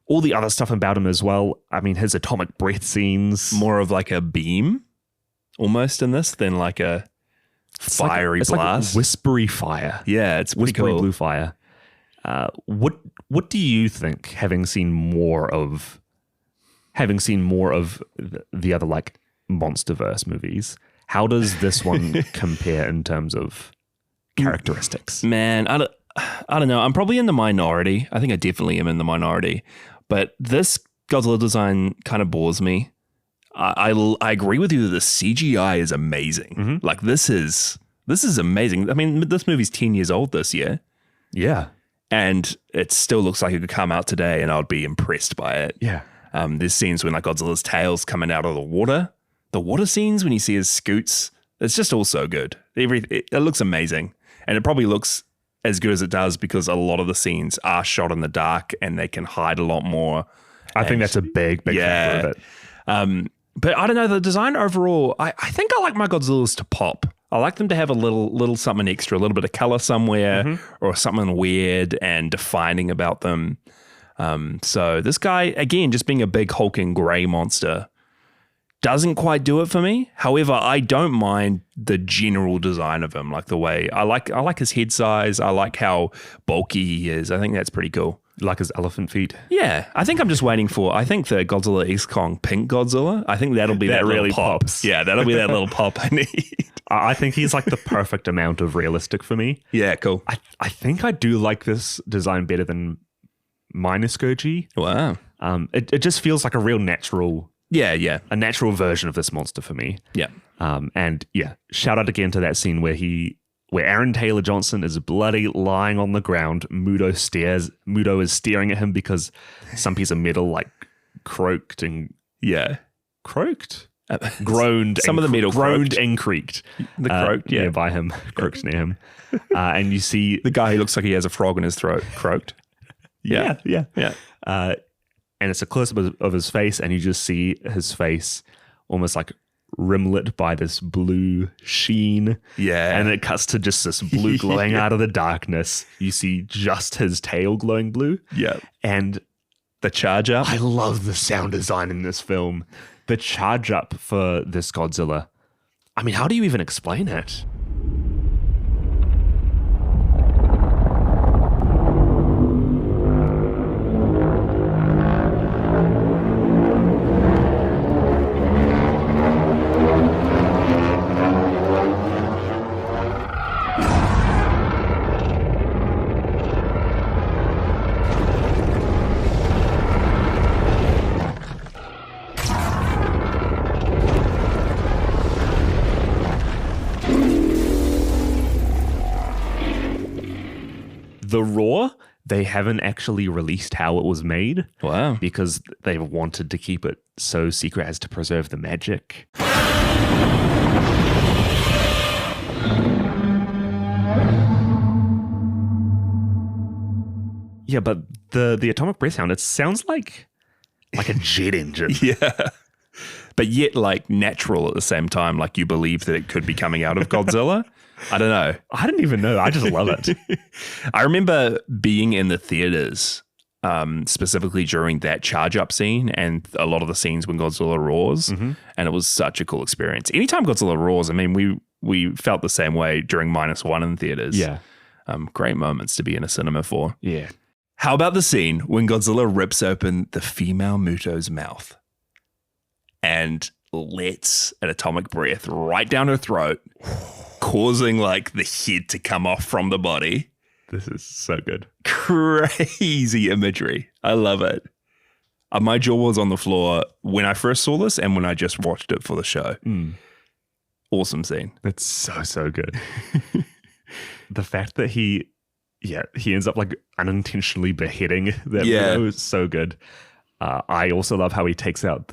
all the other stuff about him as well. I mean, his atomic breath scenes. More of like a beam almost in this than like a fiery it's blast. like whispery fire. Yeah, it's pretty Whispery cool. blue fire. What do you think, having seen more of the other like Monsterverse movies? How does this one compare in terms of characteristics? Man, I don't know. I'm probably in the minority. I think I definitely am in the minority. But this Godzilla design kind of bores me. I agree with you that the CGI is amazing. Like this is amazing. I mean, this movie's 10 years old this year. Yeah. And it still looks like it could come out today and I'd be impressed by it. Yeah. There's scenes when like Godzilla's tail's coming out of the water. The water scenes when you see his scoots, it's just all so good. It looks amazing. And it probably looks as good as it does because a lot of the scenes are shot in the dark and they can hide a lot more. I think that's a big factor of it. But I don't know, the design overall, I think I like my Godzillas to pop. I like them to have a little something extra, a little bit of color somewhere or something weird and defining about them. So this guy, again, just being a big hulking gray monster, doesn't quite do it for me. However, I don't mind the general design of him, like the way I like his head size. I like how bulky he is. I think that's pretty cool. Like his elephant feet. Yeah, I think I'm just waiting for. I think the Godzilla X Kong Pink Godzilla. I think that'll be that really little pop. pops. Yeah, that'll be that little pop I need. I think he's like the perfect amount of realistic for me. Yeah, cool. I think I do like this design better than minus Goji. Wow. It just feels like a real natural. Yeah. A natural version of this monster for me. Yeah. And yeah, shout out again to that scene where Aaron Taylor Johnson is bloody lying on the ground. Muto is staring at him because some piece of metal like croaked and croaked. Groaned. Some of the metal groaned croaked. and creaked. The croaked, yeah. Nearby him, croaked near him. And you see The guy who looks like he has a frog in his throat, croaked. yeah. Yeah. And it's a close-up of his face, and you just see his face almost like rimlit by this blue sheen. Yeah. And it cuts to just this blue glowing out of the darkness. You see just his tail glowing blue. Yeah. And The charge up. I love the sound design in this film. The charge up for this Godzilla. I mean, how do you even explain it? The Roar, they haven't actually released how it was made. Wow. Because they wanted to keep it so secret as to preserve the magic. Yeah, but the atomic breath sound, it sounds like a jet engine. Yeah. But yet like natural at the same time. Like you believe that it could be coming out of Godzilla. I don't know. I didn't even know. I just love it. I remember being in the theaters, specifically during that charge up scene and a lot of the scenes when Godzilla roars. And it was such a cool experience. Anytime Godzilla roars, I mean, we felt the same way during -1 in theaters. Yeah. Great moments to be in a cinema for. Yeah. How about the scene when Godzilla rips open the female Muto's mouth and lets an atomic breath right down her throat, causing like the head to come off from the body? This is so good. Crazy imagery. I love it. My jaw was on the floor when I first saw this and when I just watched it for the show. Awesome scene. It's so good. The fact that he ends up like unintentionally beheading that Muto is so good. I also love how he takes out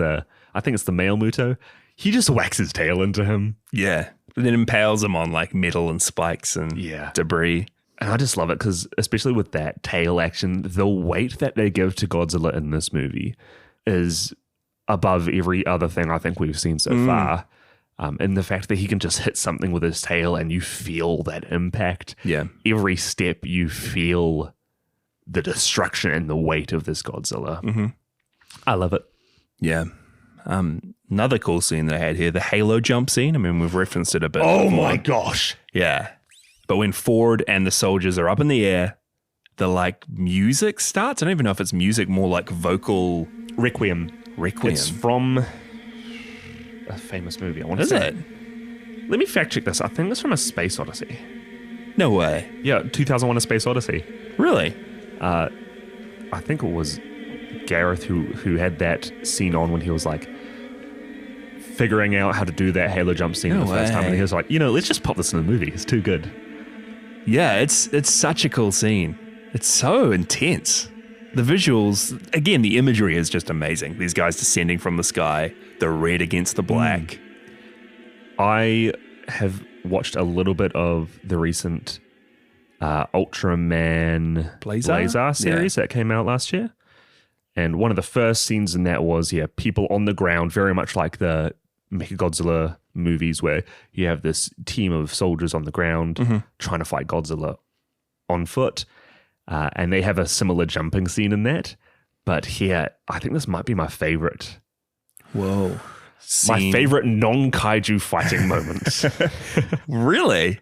I think it's the male Muto. He just whacks his tail into him. Yeah. And then impales him on like metal and spikes and debris. And I just love it because especially with that tail action, the weight that they give to Godzilla in this movie is above every other thing I think we've seen so far. And the fact that he can just hit something with his tail and you feel that impact. Yeah. Every step you feel the destruction and the weight of this Godzilla. I love it. Yeah. Another cool scene that I had here, the Halo jump scene. I mean, we've referenced it a bit. Oh before. my gosh. Yeah. But when Ford and the soldiers are up in the air, the like music starts. I don't even know if it's music, more like vocal. Requiem. It's from a famous movie. I want to say. Is it? Let me fact check this. I think it's from A Space Odyssey. No way. Yeah, 2001: A Space Odyssey. Really? I think it was Gareth who had that scene on when he was like figuring out how to do that Halo jump scene the first time, and he was like, let's just pop this in the movie. It's too good. Yeah, it's such a cool scene. It's so intense. The visuals, again, the imagery is just amazing. These guys descending from the sky, the red against the black. I have watched a little bit of the recent Ultraman Blazar series that came out last year. And one of the first scenes in that was, people on the ground, very much like the Mechagodzilla movies where you have this team of soldiers on the ground trying to fight Godzilla on foot. And they have a similar jumping scene in that. But here, I think this might be my favorite. Whoa. My favorite non-kaiju fighting moment. Really?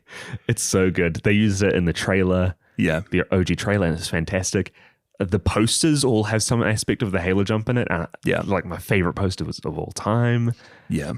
It's so good. They use it in the trailer. Yeah. The OG trailer, and it's fantastic. The posters all have some aspect of the Halo jump in it. And like my favorite poster of all time. Yeah.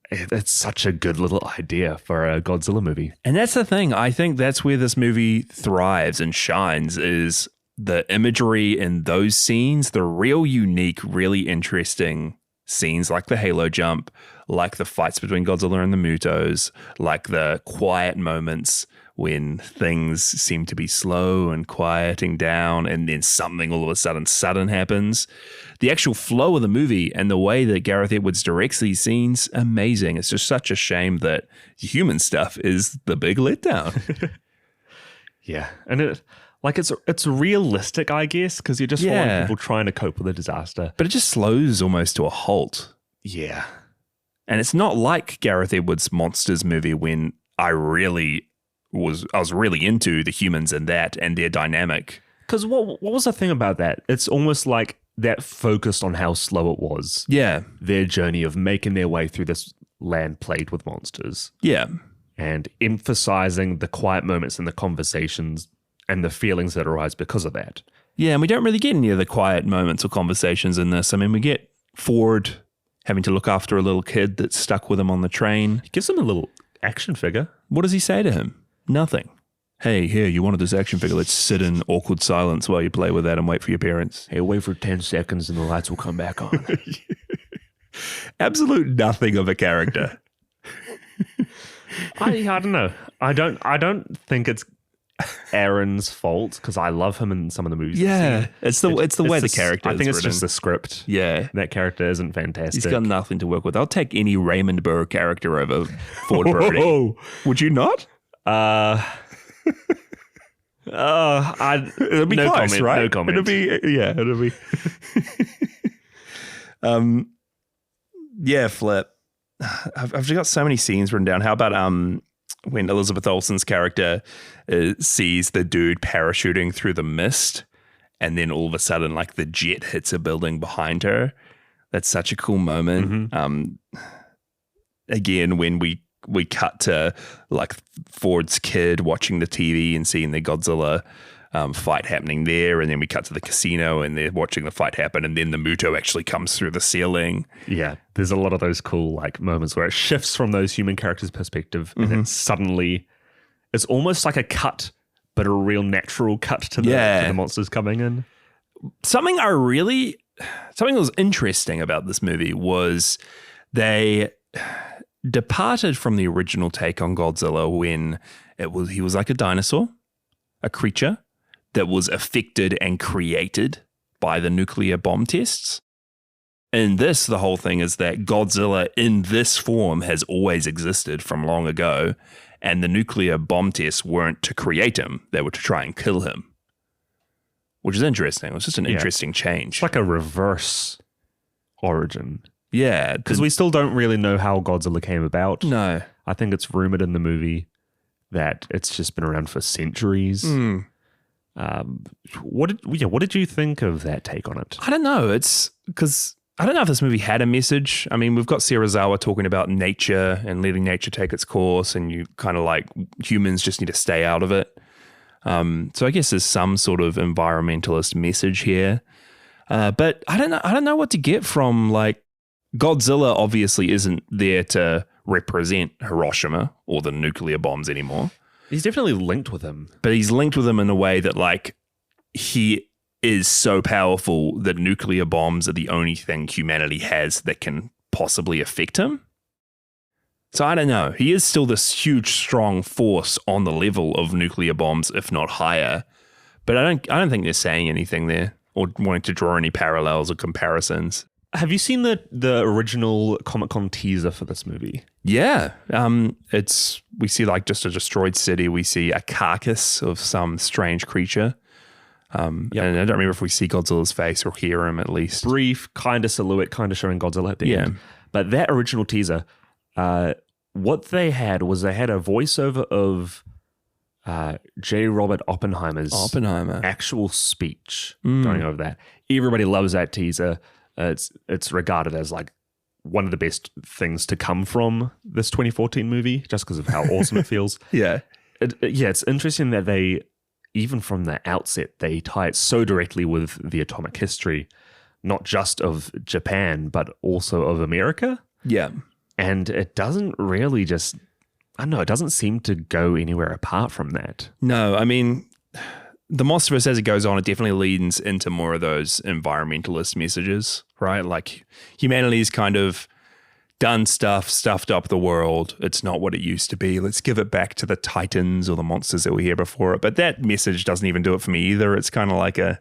It's such a good little idea for a Godzilla movie. And that's the thing. I think that's where this movie thrives and shines, is the imagery in those scenes, the real unique, really interesting scenes like the Halo jump, like the fights between Godzilla and the Mutos, like the quiet moments when things seem to be slow and quieting down and then something all of a sudden happens. The actual flow of the movie and the way that Gareth Edwards directs these scenes, amazing. It's just such a shame that human stuff is the big letdown. Yeah. And it's realistic, I guess, because you're just following people trying to cope with a disaster. But it just slows almost to a halt. Yeah. And it's not like Gareth Edwards' Monsters movie when I was really into the humans in that and their dynamic. Because what was the thing about that? It's almost like that focused on how slow it was. Yeah. Their journey of making their way through this land plagued with monsters. Yeah. And emphasizing the quiet moments and the conversations and the feelings that arise because of that. Yeah, and we don't really get any of the quiet moments or conversations in this. I mean, we get Ford having to look after a little kid that's stuck with him on the train. He gives him a little action figure. What does he say to him? Nothing. Hey, here, you wanted this action figure. Let's sit in awkward silence while you play with that and wait for your parents. Hey, wait for 10 seconds and the lights will come back on. Absolute nothing of a character. I don't know. I don't think it's Aaron's fault because I love him in some of the movies. Yeah, it's the way the character. I think is it's written. just the script. Yeah, That character isn't fantastic. he's got nothing to work with. I'll take any Raymond Burr character over Ford Brody. Oh. Would you not? It'll be close, right? No comment. It'll be. Yeah, Flip. I've just got so many scenes written down. How about when Elizabeth Olsen's character sees the dude parachuting through the mist, and then all of a sudden, like the jet hits a building behind her. That's such a cool moment. Again, when we cut to like Ford's kid watching the TV and seeing the Godzilla fight happening there, and then we cut to the casino and they're watching the fight happen, and then the Muto actually comes through the ceiling. Yeah, there's a lot of those cool like moments where it shifts from those human characters' perspective, and then suddenly it's almost like a cut, but a real natural cut to the monsters coming in. Something that was interesting about this movie was they departed from the original take on Godzilla when he was like a dinosaur, a creature that was affected and created by the nuclear bomb tests. In this, the whole thing is that Godzilla in this form has always existed from long ago, and the nuclear bomb tests weren't to create him, they were to try and kill him. Which is interesting. It was just an interesting change. It's like a reverse origin. Yeah. Because we still don't really know how Godzilla came about. No. I think it's rumored in the movie that it's just been around for centuries. What did you think of that take on it? I don't know. It's because I don't know if this movie had a message. I mean, we've got Serizawa talking about nature and letting nature take its course, and you kind of like humans just need to stay out of it. So I guess there's some sort of environmentalist message here. But I don't know what to get from like Godzilla obviously isn't there to represent Hiroshima or the nuclear bombs anymore. He's definitely linked with him. But he's linked with him in a way that like he is so powerful that nuclear bombs are the only thing humanity has that can possibly affect him. So I don't know. He is still this huge, strong force on the level of nuclear bombs, if not higher. But I don't think they're saying anything there or wanting to draw any parallels or comparisons. Have you seen the original Comic-Con teaser for this movie? Yeah. We see like just a destroyed city. We see a carcass of some strange creature. And I don't remember if we see Godzilla's face or hear him at least. Brief kind of silhouette, kind of showing Godzilla at the end. But that original teaser, what they had was a voiceover of J. Robert Oppenheimer's actual speech going over that. Everybody loves that teaser. It's regarded as like one of the best things to come from this 2014 movie, just because of how awesome it feels. Yeah. It's interesting that they, even from the outset, they tie it so directly with the atomic history, not just of Japan, but also of America. Yeah. And it doesn't really it doesn't seem to go anywhere apart from that. No, I mean, the Monsterverse, as it goes on, it definitely leans into more of those environmentalist messages, right? Like humanity's kind of done stuffed up the world. It's not what it used to be. Let's give it back to the titans or the monsters that were here before it. But that message doesn't even do it for me either. It's kind of like I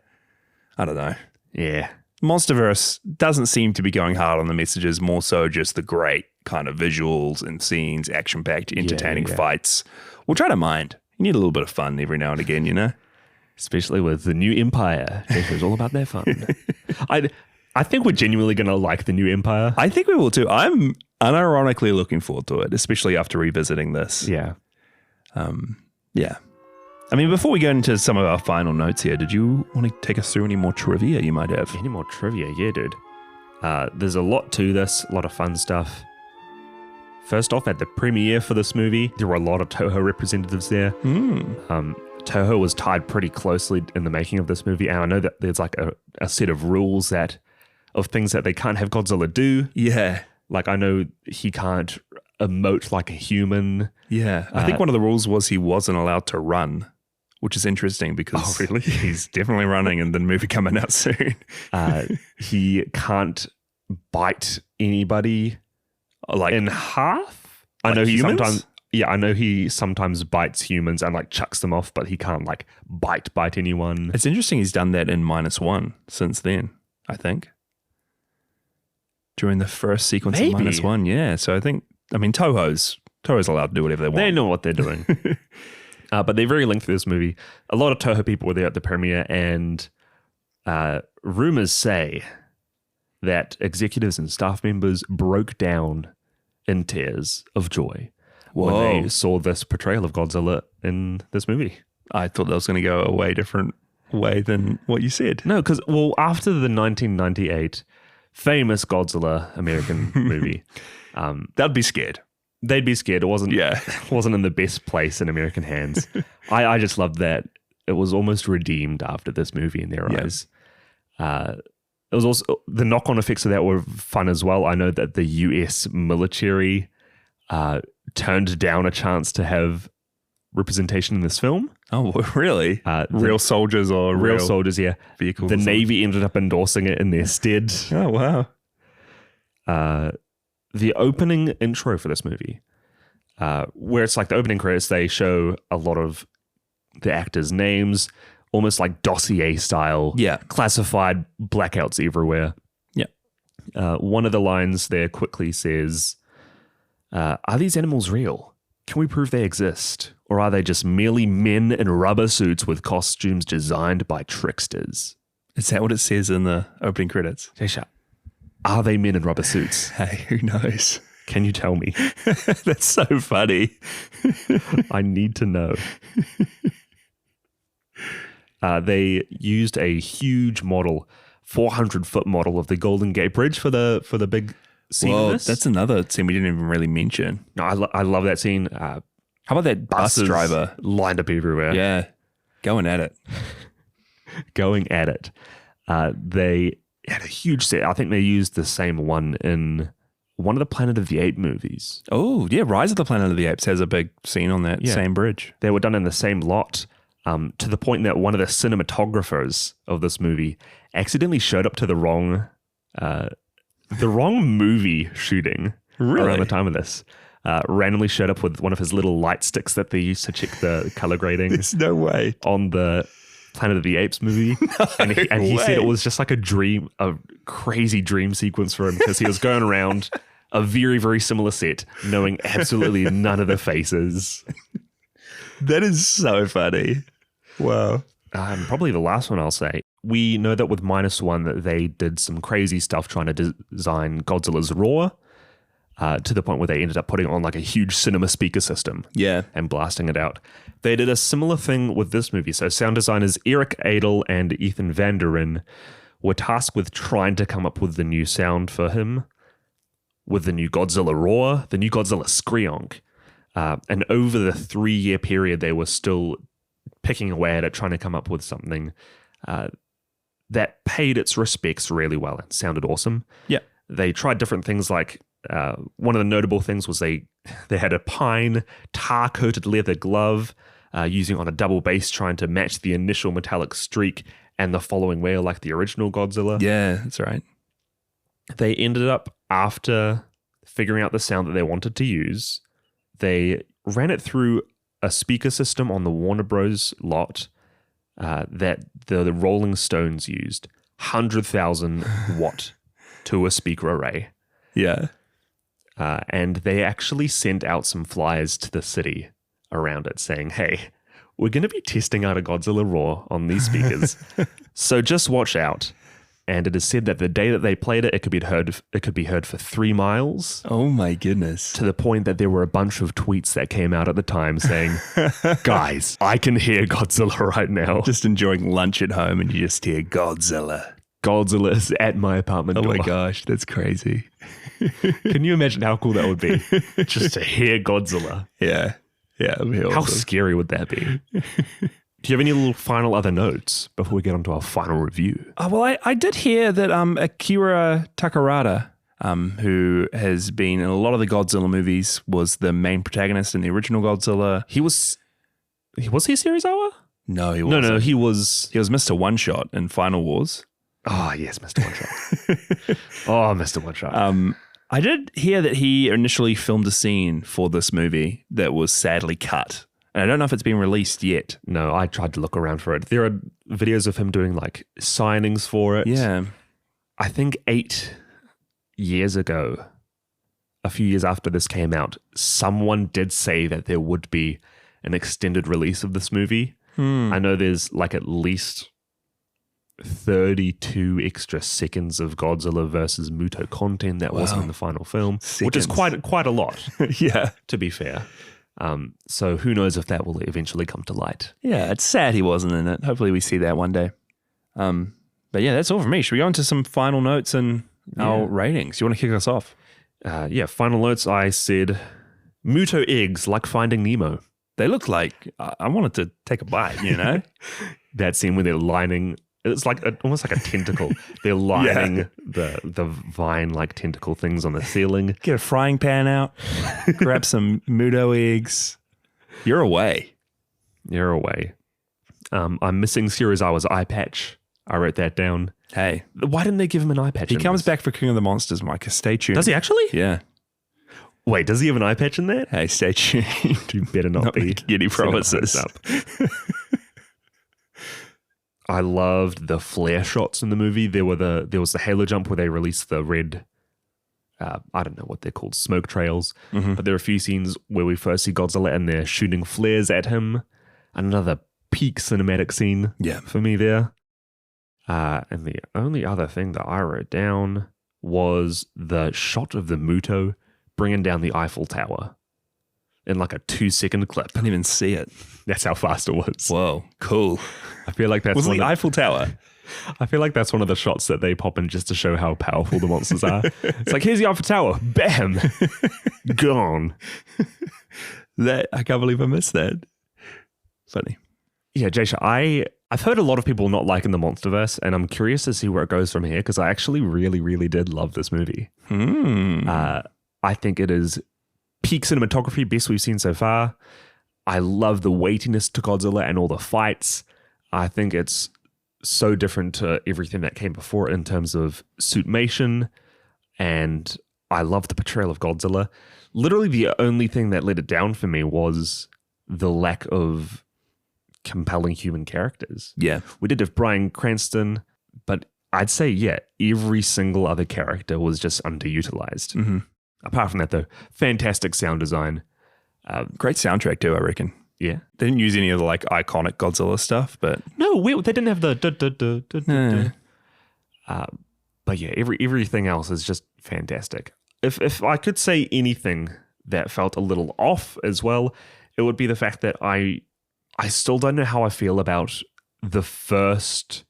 don't know. Yeah. Monsterverse doesn't seem to be going hard on the messages, more so just the great kind of visuals and scenes, action-packed, entertaining fights, which I don't mind. You need a little bit of fun every now and again, you know? Especially with the new Empire. It's all about their fun. I think we're genuinely going to like the new Empire. I think we will too. I'm unironically looking forward to it, especially after revisiting this. Yeah. Yeah. I mean, before we go into some of our final notes here, did you want to take us through any more trivia you might have? Any more trivia? Yeah, dude. There's a lot to this, a lot of fun stuff. First off, at the premiere for this movie, there were a lot of Toho representatives there. Toho was tied pretty closely in the making of this movie, and I know that there's like a set of rules of things that they can't have Godzilla do. Yeah. Like I know he can't emote like a human. Yeah. I think one of the rules was he wasn't allowed to run, which is interesting because he's definitely running in the movie coming out soon. He can't bite anybody like in half. I know he sometimes. Yeah, I know he sometimes bites humans and like chucks them off, but he can't like bite anyone. It's interesting he's done that in -1 since then, I think. During the first sequence of -1, yeah. So I mean, Toho's allowed to do whatever they want. They know what they're doing. But they're very linked to this movie. A lot of Toho people were there at the premiere, and rumors say that executives and staff members broke down in tears of joy when they saw this portrayal of Godzilla in this movie. I thought that was going to go a way different way than what you said. No, because, well, after the 1998 famous Godzilla American movie, they'd be scared. They'd be scared. It wasn't in the best place in American hands. I just loved that. It was almost redeemed after this movie in their eyes. It was also the knock-on effects of that were fun as well. I know that the US military turned down a chance to have representation in this film. Oh, really? Real soldiers or real soldiers, yeah. Vehicles. The Navy ended up endorsing it in their stead. Oh, wow. The opening intro for this movie, where it's like the opening credits, they show a lot of the actors' names, almost like dossier style. Yeah. Classified blackouts everywhere. Yeah. One of the lines there quickly says, are these animals real? Can we prove they exist? Or are they just merely men in rubber suits with costumes designed by tricksters? Is that what it says in the opening credits? Are they men in rubber suits? Hey, who knows? Can you tell me? That's so funny. I need to know. They used a huge model, 400-foot model of the Golden Gate Bridge for the big scene. Well, in this. that's another scene we didn't even really mention. No, I love that scene. How about that bus driver lined up everywhere? Yeah, going at it. They had a huge set. I think they used the same one in one of the Planet of the Apes movies. Oh, yeah. Rise of the Planet of the Apes has a big scene on that same bridge. They were done in the same lot, to the point that one of the cinematographers of this movie accidentally showed up to the wrong movie shooting around the time of this. Randomly showed up with one of his little light sticks that they used to check the color grading. There's no way. On the Planet of the Apes movie. And he said it was just like a crazy dream sequence for him, because he was going around a very, very similar set, knowing absolutely none of the faces. That is so funny. Wow. Probably the last one I'll say. We know that with -1 that they did some crazy stuff trying to design Godzilla's roar, to the point where they ended up putting on like a huge cinema speaker system. Yeah. And blasting it out. They did a similar thing with this movie. So sound designers Eric Adel and Ethan Van Der Ren were tasked with trying to come up with the new sound for him, with the new Godzilla roar, the new Godzilla screonk. And over the 3-year period, they were still picking away at it, trying to come up with something that paid its respects really well and sounded awesome. Yeah. They tried different things like, one of the notable things was they had a pine tar-coated leather glove using on a double bass, trying to match the initial metallic streak and the following wail like the original Godzilla. Yeah, that's right. They ended up, after figuring out the sound that they wanted to use, they ran it through a speaker system on the Warner Bros. Lot that the Rolling Stones used. 100,000 watt to a speaker array. Yeah. And they actually sent out some flyers to the city around it saying, hey, we're going to be testing out a Godzilla roar on these speakers. So just watch out. And it is said that the day that they played it, it could be heard for 3 miles. Oh my goodness. To the point that there were a bunch of tweets that came out at the time saying, guys, I can hear Godzilla right now. Just enjoying lunch at home and you just hear Godzilla. Godzilla is at my apartment door. Oh my gosh, that's crazy. Can you imagine how cool that would be? Just to hear Godzilla. Yeah. Yeah, that'd be awesome. How scary would that be? Do you have any little final other notes before we get onto our final review? Well, I did hear that Akira Takarada, who has been in a lot of the Godzilla movies, was the main protagonist in the original Godzilla. Was he Serizawa? No, he wasn't. No, he was Mr. One Shot in Final Wars. Oh, yes, Mr. One Shot. Oh, Mr. One Shot. I did hear that he initially filmed a scene for this movie that was sadly cut. And I don't know if it's been released yet. No, I tried to look around for it. There are videos of him doing like signings for it. Yeah. I think 8 years ago, a few years after this came out, someone did say that there would be an extended release of this movie. I know there's like at least 32 extra seconds of Godzilla versus Muto content that wasn't in the final film, which is quite a lot. Yeah. To be fair. So who knows if that will eventually come to light. Yeah, it's sad he wasn't in it. Hopefully we see that one day. But yeah, that's all from me. Should we go into some final notes and our ratings? You want to kick us off? Final notes. I said Muto eggs like Finding Nemo. They look like I wanted to take a bite, you know? That scene where they're lining, it's like almost like a tentacle. They're lining the vine-like tentacle things on the ceiling. Get a frying pan out, grab some Muto eggs. You're away. You're away. I'm missing Serizawa's eye patch. I wrote that down. Hey. Why didn't they give him an eye patch? He comes back for King of the Monsters, Micah. Stay tuned. Does he actually? Yeah. Wait, does he have an eye patch in that? Hey, stay tuned. You better not be. making any promises. I loved the flare shots in the movie. There was the halo jump where they released the red, I don't know what they're called, smoke trails. But there are a few scenes where we first see Godzilla and they're shooting flares at him. Another peak cinematic scene for me there. And the only other thing that I wrote down was the shot of the Muto bringing down the Eiffel Tower in like a 2-second clip. I didn't even see it. That's how fast it was. Whoa, cool. I feel like that's was the Eiffel Tower. I feel like that's one of the shots that they pop in just to show how powerful the monsters are. It's like, here's the Eiffel Tower. Bam. Gone. I can't believe I missed that. Funny. Yeah, Jaysha, I've heard a lot of people not liking the Monsterverse, and I'm curious to see where it goes from here because I actually really, really did love this movie. I think it is peak cinematography, best we've seen so far. I love the weightiness to Godzilla and all the fights. I think it's so different to everything that came before it in terms of suitmation, and I love the portrayal of Godzilla. Literally the only thing that let it down for me was the lack of compelling human characters. Yeah. We did have Bryan Cranston, but I'd say, every single other character was just underutilized. Apart from that, though, fantastic sound design. Great soundtrack too, I reckon. Yeah. They didn't use any of the like iconic Godzilla stuff, but No, they didn't have the but yeah, everything else is just fantastic. If I could say anything that felt a little off as well, it would be the fact that I still don't know how I feel about the first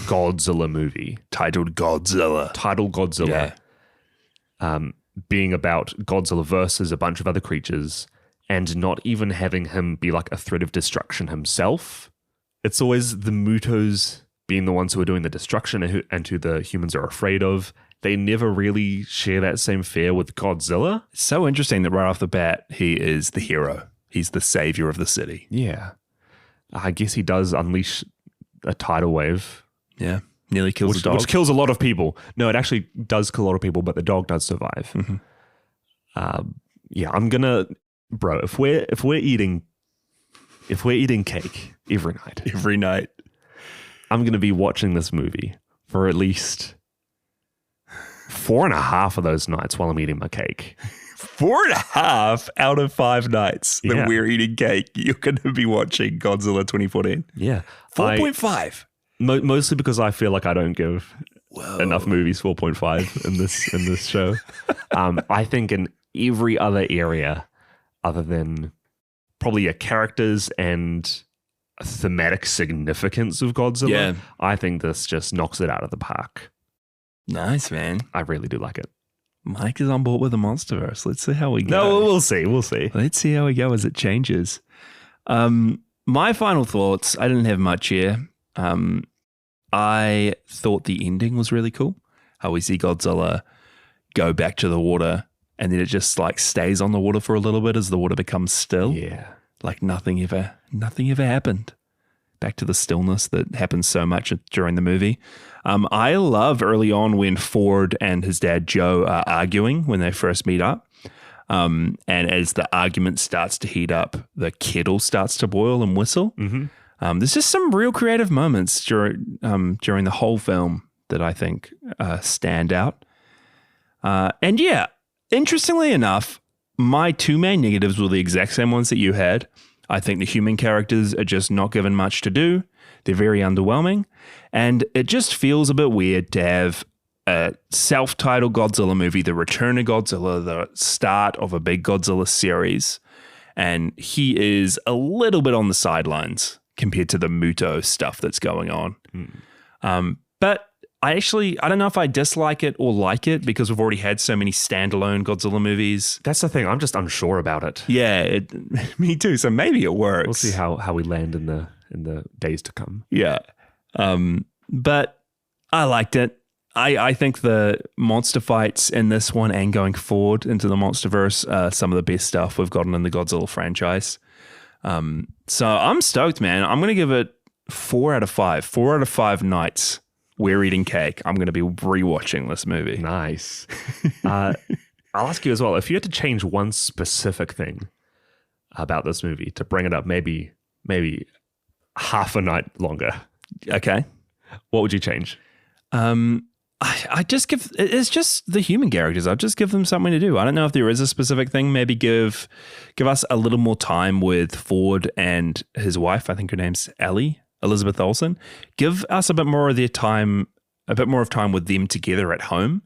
Godzilla movie. titled Godzilla. Yeah. Being about Godzilla versus a bunch of other creatures and not even having him be like a threat of destruction himself. It's always the Mutos being the ones who are doing the destruction and who the humans are afraid of. They never really share that same fear with Godzilla. It's so interesting that right off the bat, he is the hero. He's the savior of the city. Yeah. I guess he does unleash a tidal wave. Yeah. Nearly kills a dog. Which kills a lot of people. No, it actually does kill a lot of people, but the dog does survive. I'm gonna, bro. If we're eating cake every night, I'm gonna be watching this movie for at least 4.5 of those nights while I'm eating my cake. 4.5 out of 5 nights that Yeah. we're eating cake, you're going to be watching Godzilla 2014. Yeah, 4.5. Mostly because I feel like I don't give enough movies 4.5 in this show. I think in every other area, other than probably characters and thematic significance of Godzilla, I think this just knocks it out of the park. Nice, man. I really do like it. Mike is on board with the Monsterverse. Let's see how we go. No, we'll see. Let's see how we go as it changes. My final thoughts, I didn't have much here. I thought the ending was really cool. How we see Godzilla go back to the water and then it just like stays on the water for a little bit as the water becomes still. Yeah. Like nothing ever happened. back to the stillness that happens so much during the movie. I love early on when Ford and his dad Joe are arguing when they first meet up. And as the argument starts to heat up, the kettle starts to boil and whistle. There's just some real creative moments during the whole film that I think stand out. And yeah, interestingly enough, my two main negatives were the exact same ones that you had. I think the human characters are just not given much to do. They're very underwhelming. And it just feels a bit weird to have a self-titled Godzilla movie, The Return of Godzilla, the start of a big Godzilla series. And he is a little bit on the sidelines compared to the Muto stuff that's going on. But I don't know if I dislike it or like it because we've already had so many standalone Godzilla movies. That's the thing. I'm just unsure about it. Yeah, me too. So maybe it works. We'll see how we land in the days to come. Yeah. But I liked it. I think the monster fights in this one and going forward into the Monsterverse are some of the best stuff we've gotten in the Godzilla franchise. So I'm stoked, man. I'm going to give it 4 out of 5. 4 out of 5 nights we're eating cake. I'm going to be rewatching this movie. Nice. I'll ask you as well, if you had to change one specific thing about this movie to bring it up maybe half a night longer. Okay. What would you change? It's just the human characters. I'd just give them something to do. I don't know if there is a specific thing. Maybe give us a little more time with Ford and his wife. I think her name's Elizabeth Olsen. Give us a bit more of time with them together at home.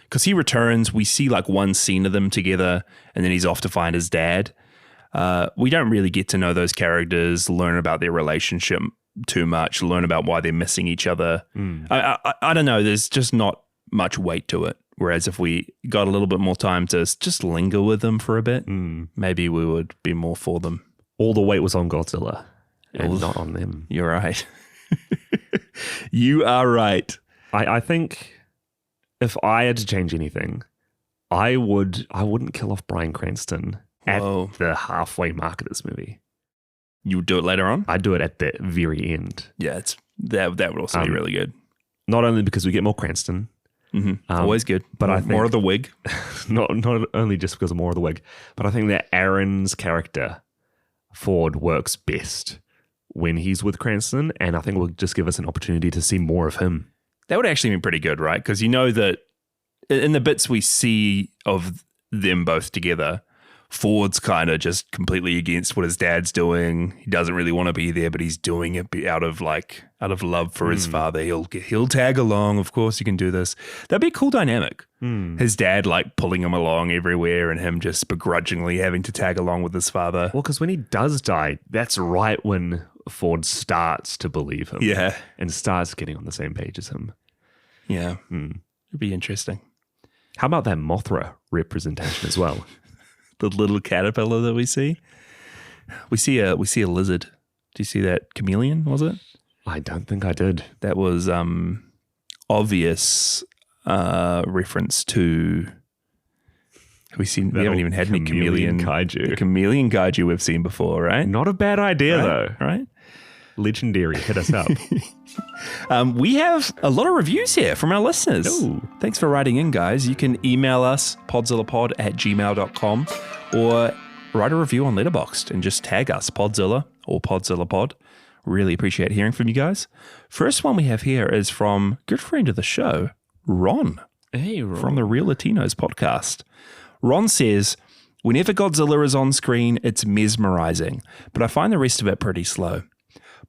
Because he returns, we see like one scene of them together, and then he's off to find his dad. We don't really get to know those characters, learn about their relationship too much, learn about why they're missing each other. I don't know. There's just not much weight to it. Whereas if we got a little bit more time to just linger with them for a bit, maybe we would be more for them. All the weight was on Godzilla and not on them. You're right. You are right. I think if I had to change anything, I wouldn't kill off Bryan Cranston at the halfway mark of this movie. You would do it later on? I'd do it at the very end. Yeah, that would also be really good. Not only because we get more Cranston. Always good. But I think more of the wig. not only just because of more of the wig, but I think that Aaron's character, Ford, works best when he's with Cranston, and I think will just give us an opportunity to see more of him. That would actually be pretty good, right? Because you know that in the bits we see of them both together, Ford's kind of just completely against what his dad's doing. He doesn't really want to be there, but he's doing it out of love for his father. He'll tag along. Of course, you can do this. That'd be a cool dynamic. His dad like pulling him along everywhere, and him just begrudgingly having to tag along with his father. Well, because when he does die, that's right when Ford starts to believe him. Yeah, and starts getting on the same page as him. Yeah, it'd be interesting. How about that Mothra representation as well? The little caterpillar that we see. We see a lizard. Do you see that chameleon, was it? I don't think I did. That was obvious reference to we haven't even had any chameleon kaiju. The chameleon kaiju we've seen before, right? Not a bad idea though. Right? Legendary, hit us up. We have a lot of reviews here from our listeners. Ooh. Thanks for writing in, guys. You can email us, podzillapod@gmail.com, or write a review on Letterboxd and just tag us, Podzilla or PodzillaPod. Really appreciate hearing from you guys. First one we have here is from good friend of the show, Ron. Hey, Ron. From the Real Latinos podcast. Ron says, whenever Godzilla is on screen, it's mesmerizing, but I find the rest of it pretty slow.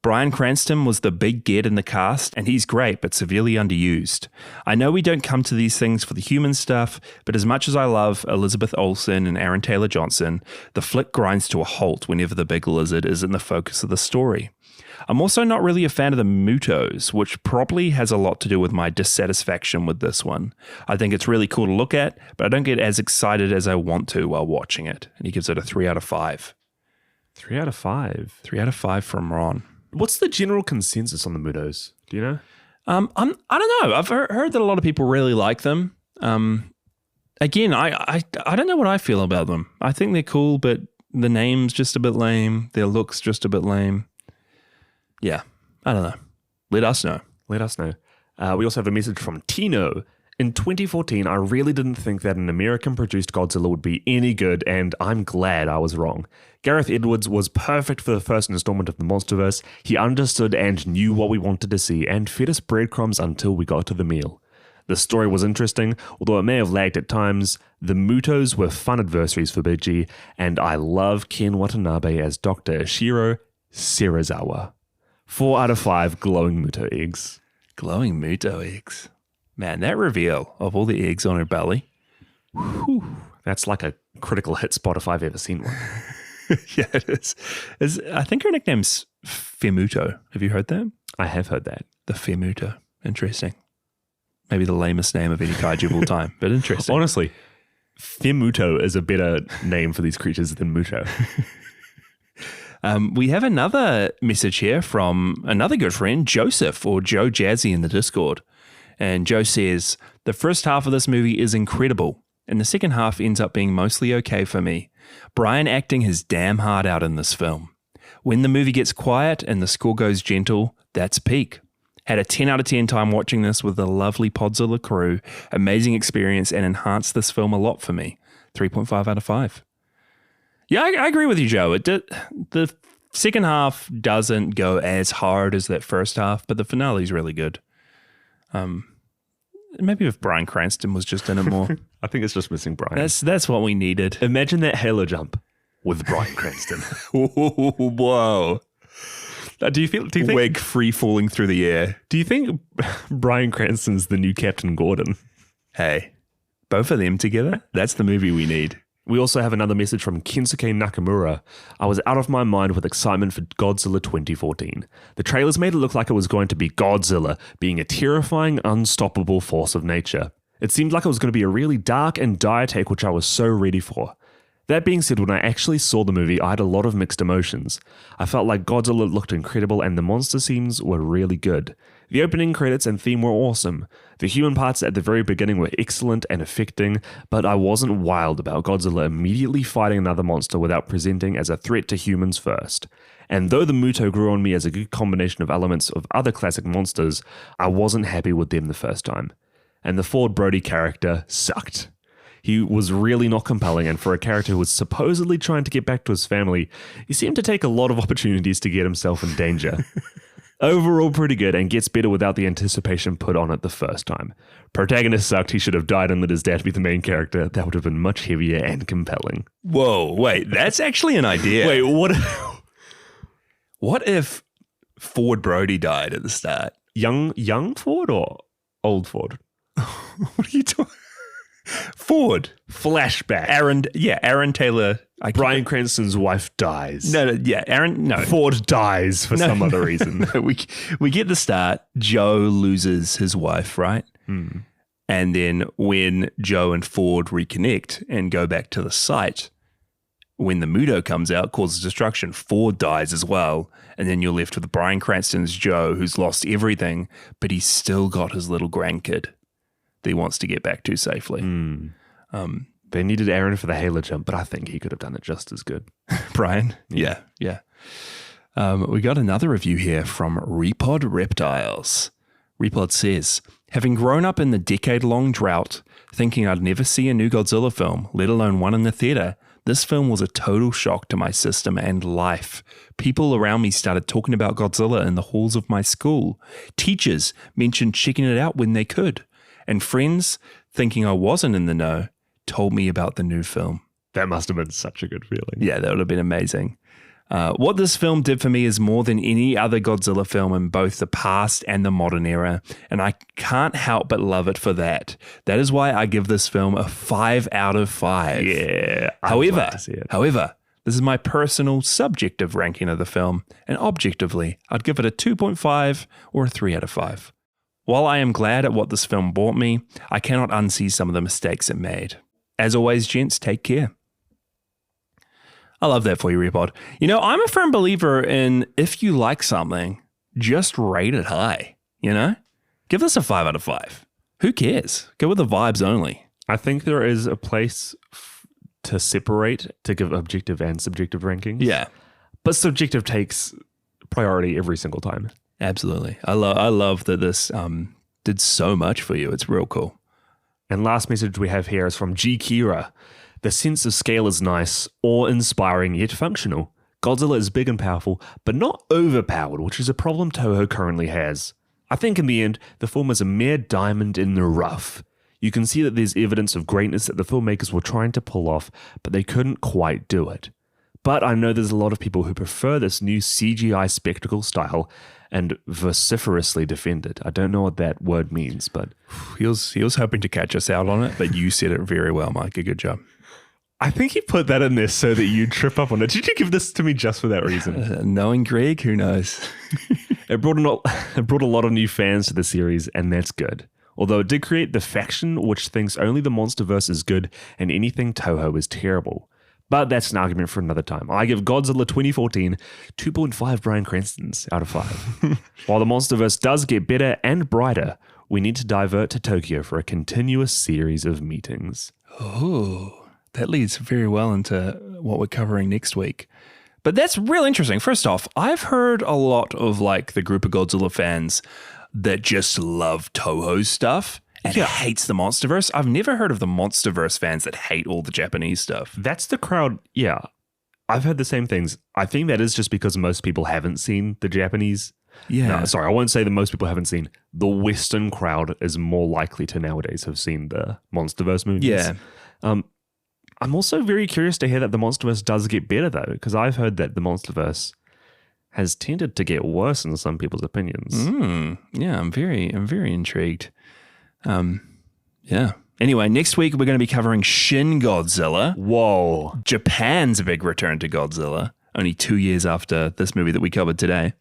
Bryan Cranston was the big get in the cast, and he's great, but severely underused. I know we don't come to these things for the human stuff, but as much as I love Elizabeth Olsen and Aaron Taylor Johnson, the flick grinds to a halt whenever the big lizard is in the focus of the story. I'm also not really a fan of the Mutos, which probably has a lot to do with my dissatisfaction with this one. I think it's really cool to look at, but I don't get as excited as I want to while watching it. And he gives it a 3 out of 5. 3 out of 5? 3 out of 5 from Ron. What's the general consensus on the Mutos? Do you know? I don't know. I've heard that a lot of people really like them. Again, I don't know what I feel about them. I think they're cool, but the name's just a bit lame. Their look's just a bit lame. Yeah, I don't know. Let us know. Let us know. We also have a message from Tino. In 2014, I really didn't think that an American-produced Godzilla would be any good, and I'm glad I was wrong. Gareth Edwards was perfect for the first installment of the Monsterverse. He understood and knew what we wanted to see, and fed us breadcrumbs until we got to the meal. The story was interesting, although it may have lagged at times. The Mutos were fun adversaries for Big G, and I love Ken Watanabe as Dr. Ishiro Serizawa. 4 out of 5 glowing Muto eggs. Glowing Muto eggs. Man, that reveal of all the eggs on her belly. Whew, that's like a critical hit spot if I've ever seen one. Yeah, it is. I think her nickname's Femuto. Have you heard that? I have heard that. The Femuto. Interesting. Maybe the lamest name of any kaiju of all time, but interesting. Honestly, Femuto is a better name for these creatures than Muto. We have another message here from another good friend, Joseph, or Joe Jazzy in the Discord. And Joe says, the first half of this movie is incredible, and the second half ends up being mostly okay for me. Brian acting his damn heart out in this film. When the movie gets quiet and the score goes gentle, that's peak. Had a 10 out of 10 time watching this with the lovely Podzilla crew. Amazing experience and enhanced this film a lot for me. 3.5 out of 5. Yeah, I agree with you, Joe. The second half doesn't go as hard as that first half, but the finale is really good. Maybe if Bryan Cranston was just in it more. I think it's just missing Brian. That's what we needed. Imagine that halo jump with Bryan Cranston. Whoa. Do you think Wig free falling through the air? Do you think Bryan Cranston's the new Captain Gordon? Hey, both of them together? That's the movie we need. We also have another message from Kensuke Nakamura. I was out of my mind with excitement for Godzilla 2014. The trailers made it look like it was going to be Godzilla, being a terrifying, unstoppable force of nature. It seemed like it was going to be a really dark and dire take, which I was so ready for. That being said, when I actually saw the movie, I had a lot of mixed emotions. I felt like Godzilla looked incredible and the monster scenes were really good. The opening credits and theme were awesome. The human parts at the very beginning were excellent and affecting, but I wasn't wild about Godzilla immediately fighting another monster without presenting as a threat to humans first. And though the Muto grew on me as a good combination of elements of other classic monsters, I wasn't happy with them the first time. And the Ford Brody character sucked. He was really not compelling, and for a character who was supposedly trying to get back to his family, he seemed to take a lot of opportunities to get himself in danger. Overall pretty good, and gets better without the anticipation put on it the first time. Protagonist sucked, he should have died and let his dad be the main character. That would have been much heavier and compelling. Whoa, wait, that's actually an idea. Wait, what? What if Ford Brody died at the start? Young Ford or old Ford? What are you talking? Ford. Flashback. Aaron Taylor. Bryan Cranston's wife dies. No. Ford dies for some other reason. We get the start. Joe loses his wife, right? Hmm. And then when Joe and Ford reconnect and go back to the site, when the Muto comes out, causes destruction, Ford dies as well. And then you're left with Bryan Cranston's Joe, who's lost everything, but he's still got his little grandkid that he wants to get back to safely. They needed Aaron for the Halo jump, but I think he could have done it just as good. Brian? Yeah. We got another review here from Repod Reptiles. Repod says, having grown up in the decade-long drought, thinking I'd never see a new Godzilla film, let alone one in the theater, this film was a total shock to my system and life. People around me started talking about Godzilla in the halls of my school. Teachers mentioned checking it out when they could. And friends, thinking I wasn't in the know, told me about the new film. That must have been such a good feeling. Yeah, that would have been amazing. What this film did for me is more than any other Godzilla film in both the past and the modern era, and I can't help but love it for that. That is why I give this film a 5 out of 5. Yeah, However, this is my personal subjective ranking of the film, and objectively, I'd give it a 2.5 or a 3 out of 5. While I am glad at what this film brought me, I cannot unsee some of the mistakes it made. As always, gents, take care. I love that for you, Repod. You know, I'm a firm believer in if you like something, just rate it high, you know? Give this a 5 out of 5. Who cares? Go with the vibes only. I think there is a place to separate, to give objective and subjective rankings. Yeah. But subjective takes priority every single time. Absolutely. I love that this did so much for you. It's real cool. And last message we have here is from G. Kira. The sense of scale is nice, awe-inspiring yet functional. Godzilla is big and powerful, but not overpowered, which is a problem Toho currently has. I think in the end, the film is a mere diamond in the rough. You can see that there's evidence of greatness that the filmmakers were trying to pull off, but they couldn't quite do it. But I know there's a lot of people who prefer this new CGI spectacle style and vociferously defend it. I don't know what that word means, but... He was hoping to catch us out on it, but you said it very well, Mike. Good job. I think he put that in there so that you trip up on it. Did you give this to me just for that reason? Knowing Greg, who knows? It brought a lot of new fans to the series, and that's good. Although it did create the faction which thinks only the Monsterverse is good and anything Toho is terrible. But that's an argument for another time. I give Godzilla 2014 2.5 Bryan Cranstons out of 5. While the Monsterverse does get better and brighter, we need to divert to Tokyo for a continuous series of meetings. Oh, that leads very well into what we're covering next week. But that's real interesting. First off, I've heard a lot of like the group of Godzilla fans that just love Toho's stuff and hates the Monsterverse. I've never heard of the Monsterverse fans that hate all the Japanese stuff. That's the crowd. Yeah, I've heard the same things. I think that is just because most people haven't seen the Japanese. Yeah. No, sorry, I won't say that most people haven't seen. The Western crowd is more likely to nowadays have seen the Monsterverse movies. Yeah. I'm also very curious to hear that the Monsterverse does get better, though, because I've heard that the Monsterverse has tended to get worse in some people's opinions. Yeah, I'm very intrigued. Yeah. Anyway, next week we're going to be covering Shin Godzilla. Whoa. Japan's big return to Godzilla, only 2 years after this movie that we covered today.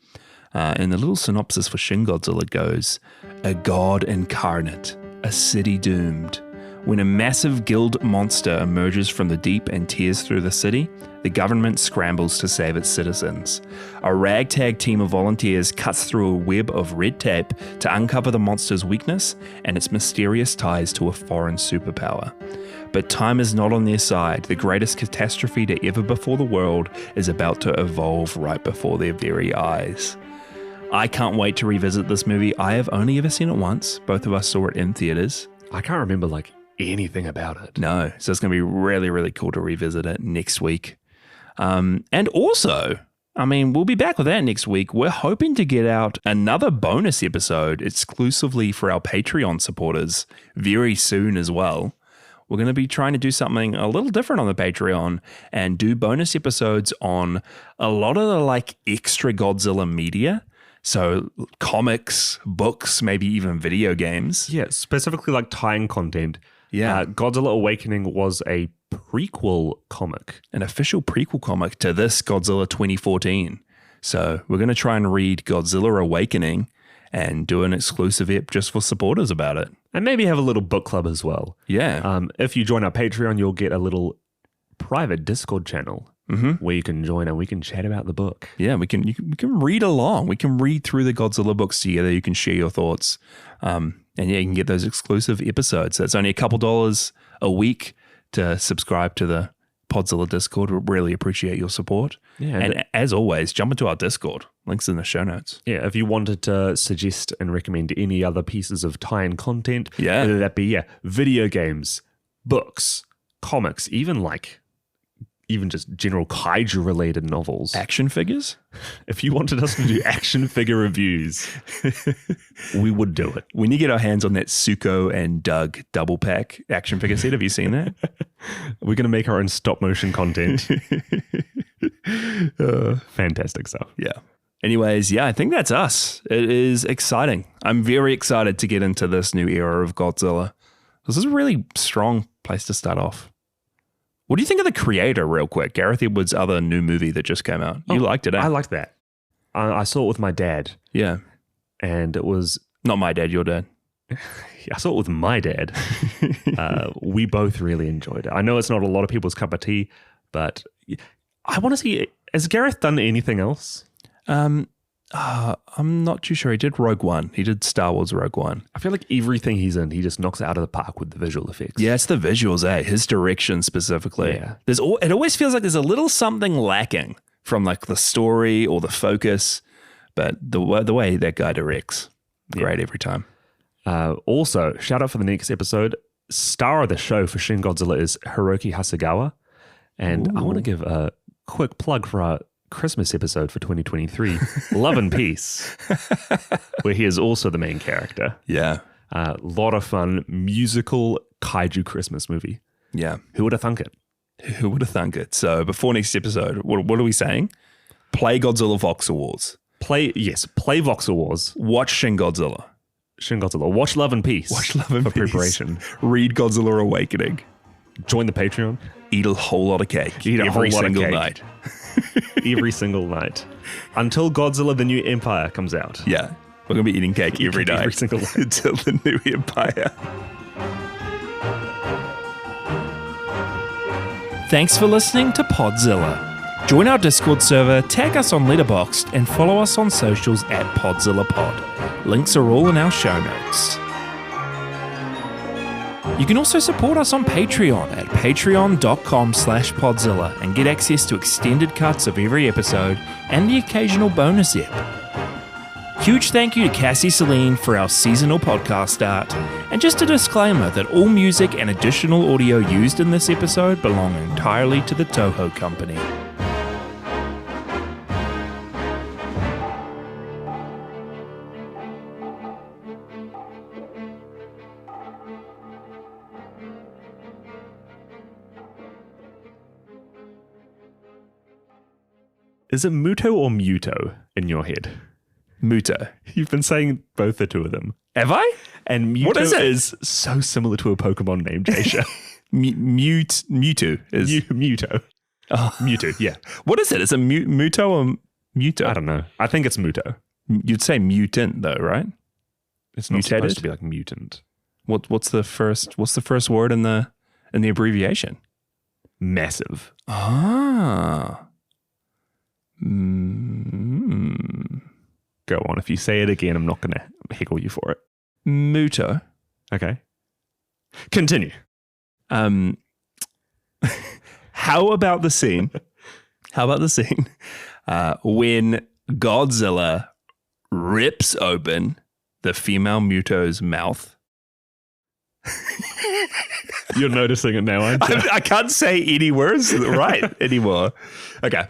And the little synopsis for Shin Godzilla goes, a god incarnate, a city doomed. When a massive guild monster emerges from the deep and tears through the city, the government scrambles to save its citizens. A ragtag team of volunteers cuts through a web of red tape to uncover the monster's weakness and its mysterious ties to a foreign superpower. But time is not on their side. The greatest catastrophe to ever befall the world is about to evolve right before their very eyes. I can't wait to revisit this movie. I have only ever seen it once. Both of us saw it in theaters. I can't remember anything about it. No, so it's going to be really, really cool to revisit it next week. And also, we'll be back with that next week. We're hoping to get out another bonus episode exclusively for our Patreon supporters very soon as well. We're going to be trying to do something a little different on the Patreon and do bonus episodes on a lot of the extra Godzilla media. So comics, books, maybe even video games. Yeah, specifically tie-in content. Yeah. Godzilla Awakening was a prequel comic. An official prequel comic to this Godzilla 2014. So we're going to try and read Godzilla Awakening and do an exclusive ep just for supporters about it. And maybe have a little book club as well. Yeah. If you join our Patreon, you'll get a little private Discord channel where you can join and we can chat about the book. Yeah, we can read along. We can read through the Godzilla books together. You can share your thoughts. And yeah, you can get those exclusive episodes. So it's only a couple dollars a week to subscribe to the Podzilla Discord. We really appreciate your support. Yeah, and as always, jump into our Discord. Links in the show notes. Yeah, if you wanted to suggest and recommend any other pieces of tie-in content, whether that be video games, books, comics, even just general kaiju-related novels. Action figures? If you wanted us to do action figure reviews, we would do it. We need to get our hands on that Suko and Doug double pack action figure set. Have you seen that? We're going to make our own stop-motion content. Fantastic stuff. Yeah. Anyways, I think that's us. It is exciting. I'm very excited to get into this new era of Godzilla. This is a really strong place to start off. What do you think of the creator, real quick? Gareth Edwards' other new movie that just came out. You liked it, eh? I liked that. I saw it with my dad. Yeah. And it was... Not my dad, your dad. I saw it with my dad. We both really enjoyed it. I know it's not a lot of people's cup of tea, but I want to see... Has Gareth done anything else? I'm not too sure. He did Rogue One. He did Star Wars Rogue One. I feel like everything he's in, he just knocks it out of the park with the visual effects. Yeah, it's the visuals, eh? His direction specifically. Yeah. It always feels like there's a little something lacking from the story or the focus, but the way that guy directs, great every time. Also, shout out for the next episode. Star of the show for Shin Godzilla is Hiroki Hasegawa. And I want to give a quick plug for our Christmas episode for 2023, Love and Peace, where he is also the main character. Yeah. A lot of fun, musical kaiju Christmas movie. Yeah. Who would have thunk it? Who would have thunk it? So before next episode, what are we saying? Play Godzilla Voxel Wars. Play Voxel Wars. Watch Shin Godzilla. Watch Love and Peace. Watch Love and for Peace. preparation. Read Godzilla Awakening. Join the Patreon. Eat a whole lot of cake. Eat a every whole lot of single cake. night. Every single night. Until Godzilla the New Empire comes out. Yeah. We're going to be eating cake every night. Every single night. Until the new empire. Thanks for listening to Podzilla. Join our Discord server, tag us on Letterboxd, and follow us on socials at Podzilla Pod. Links are all in our show notes. You can also support us on Patreon at patreon.com/Podzilla and get access to extended cuts of every episode and the occasional bonus ep. Huge thank you to Cassie Celine for our seasonal podcast art, and just a disclaimer that all music and additional audio used in this episode belong entirely to the Toho Company. Is it Muto or Muto in your head? Muto. You've been saying both the two of them. Have I? And Muto What is it? is so similar to a Pokemon name, Jasha. Mewtwo is. Muto. Oh. Mewtwo, yeah. What is it? Is it Muto or Muto? I don't know. I think it's Muto. You'd say mutant though, right? It's not Mutated? supposed to be like mutant. What's the first word in the abbreviation? Massive. Ah. Go on. If you say it again, I'm not going to heckle you for it. Muto. Okay. Continue. How about the scene? When Godzilla rips open the female Muto's mouth? You're noticing it now, aren't you? I can't say any words right anymore. Okay.